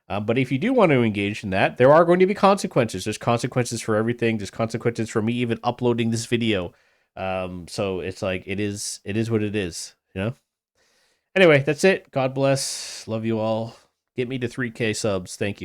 But if you do want to engage in that, there are going to be consequences. There's consequences for everything. There's consequences for me even uploading this video. So it's like it is what it is, you know? Anyway, that's it. God bless. Love you all. Get me to 3K subs. Thank you.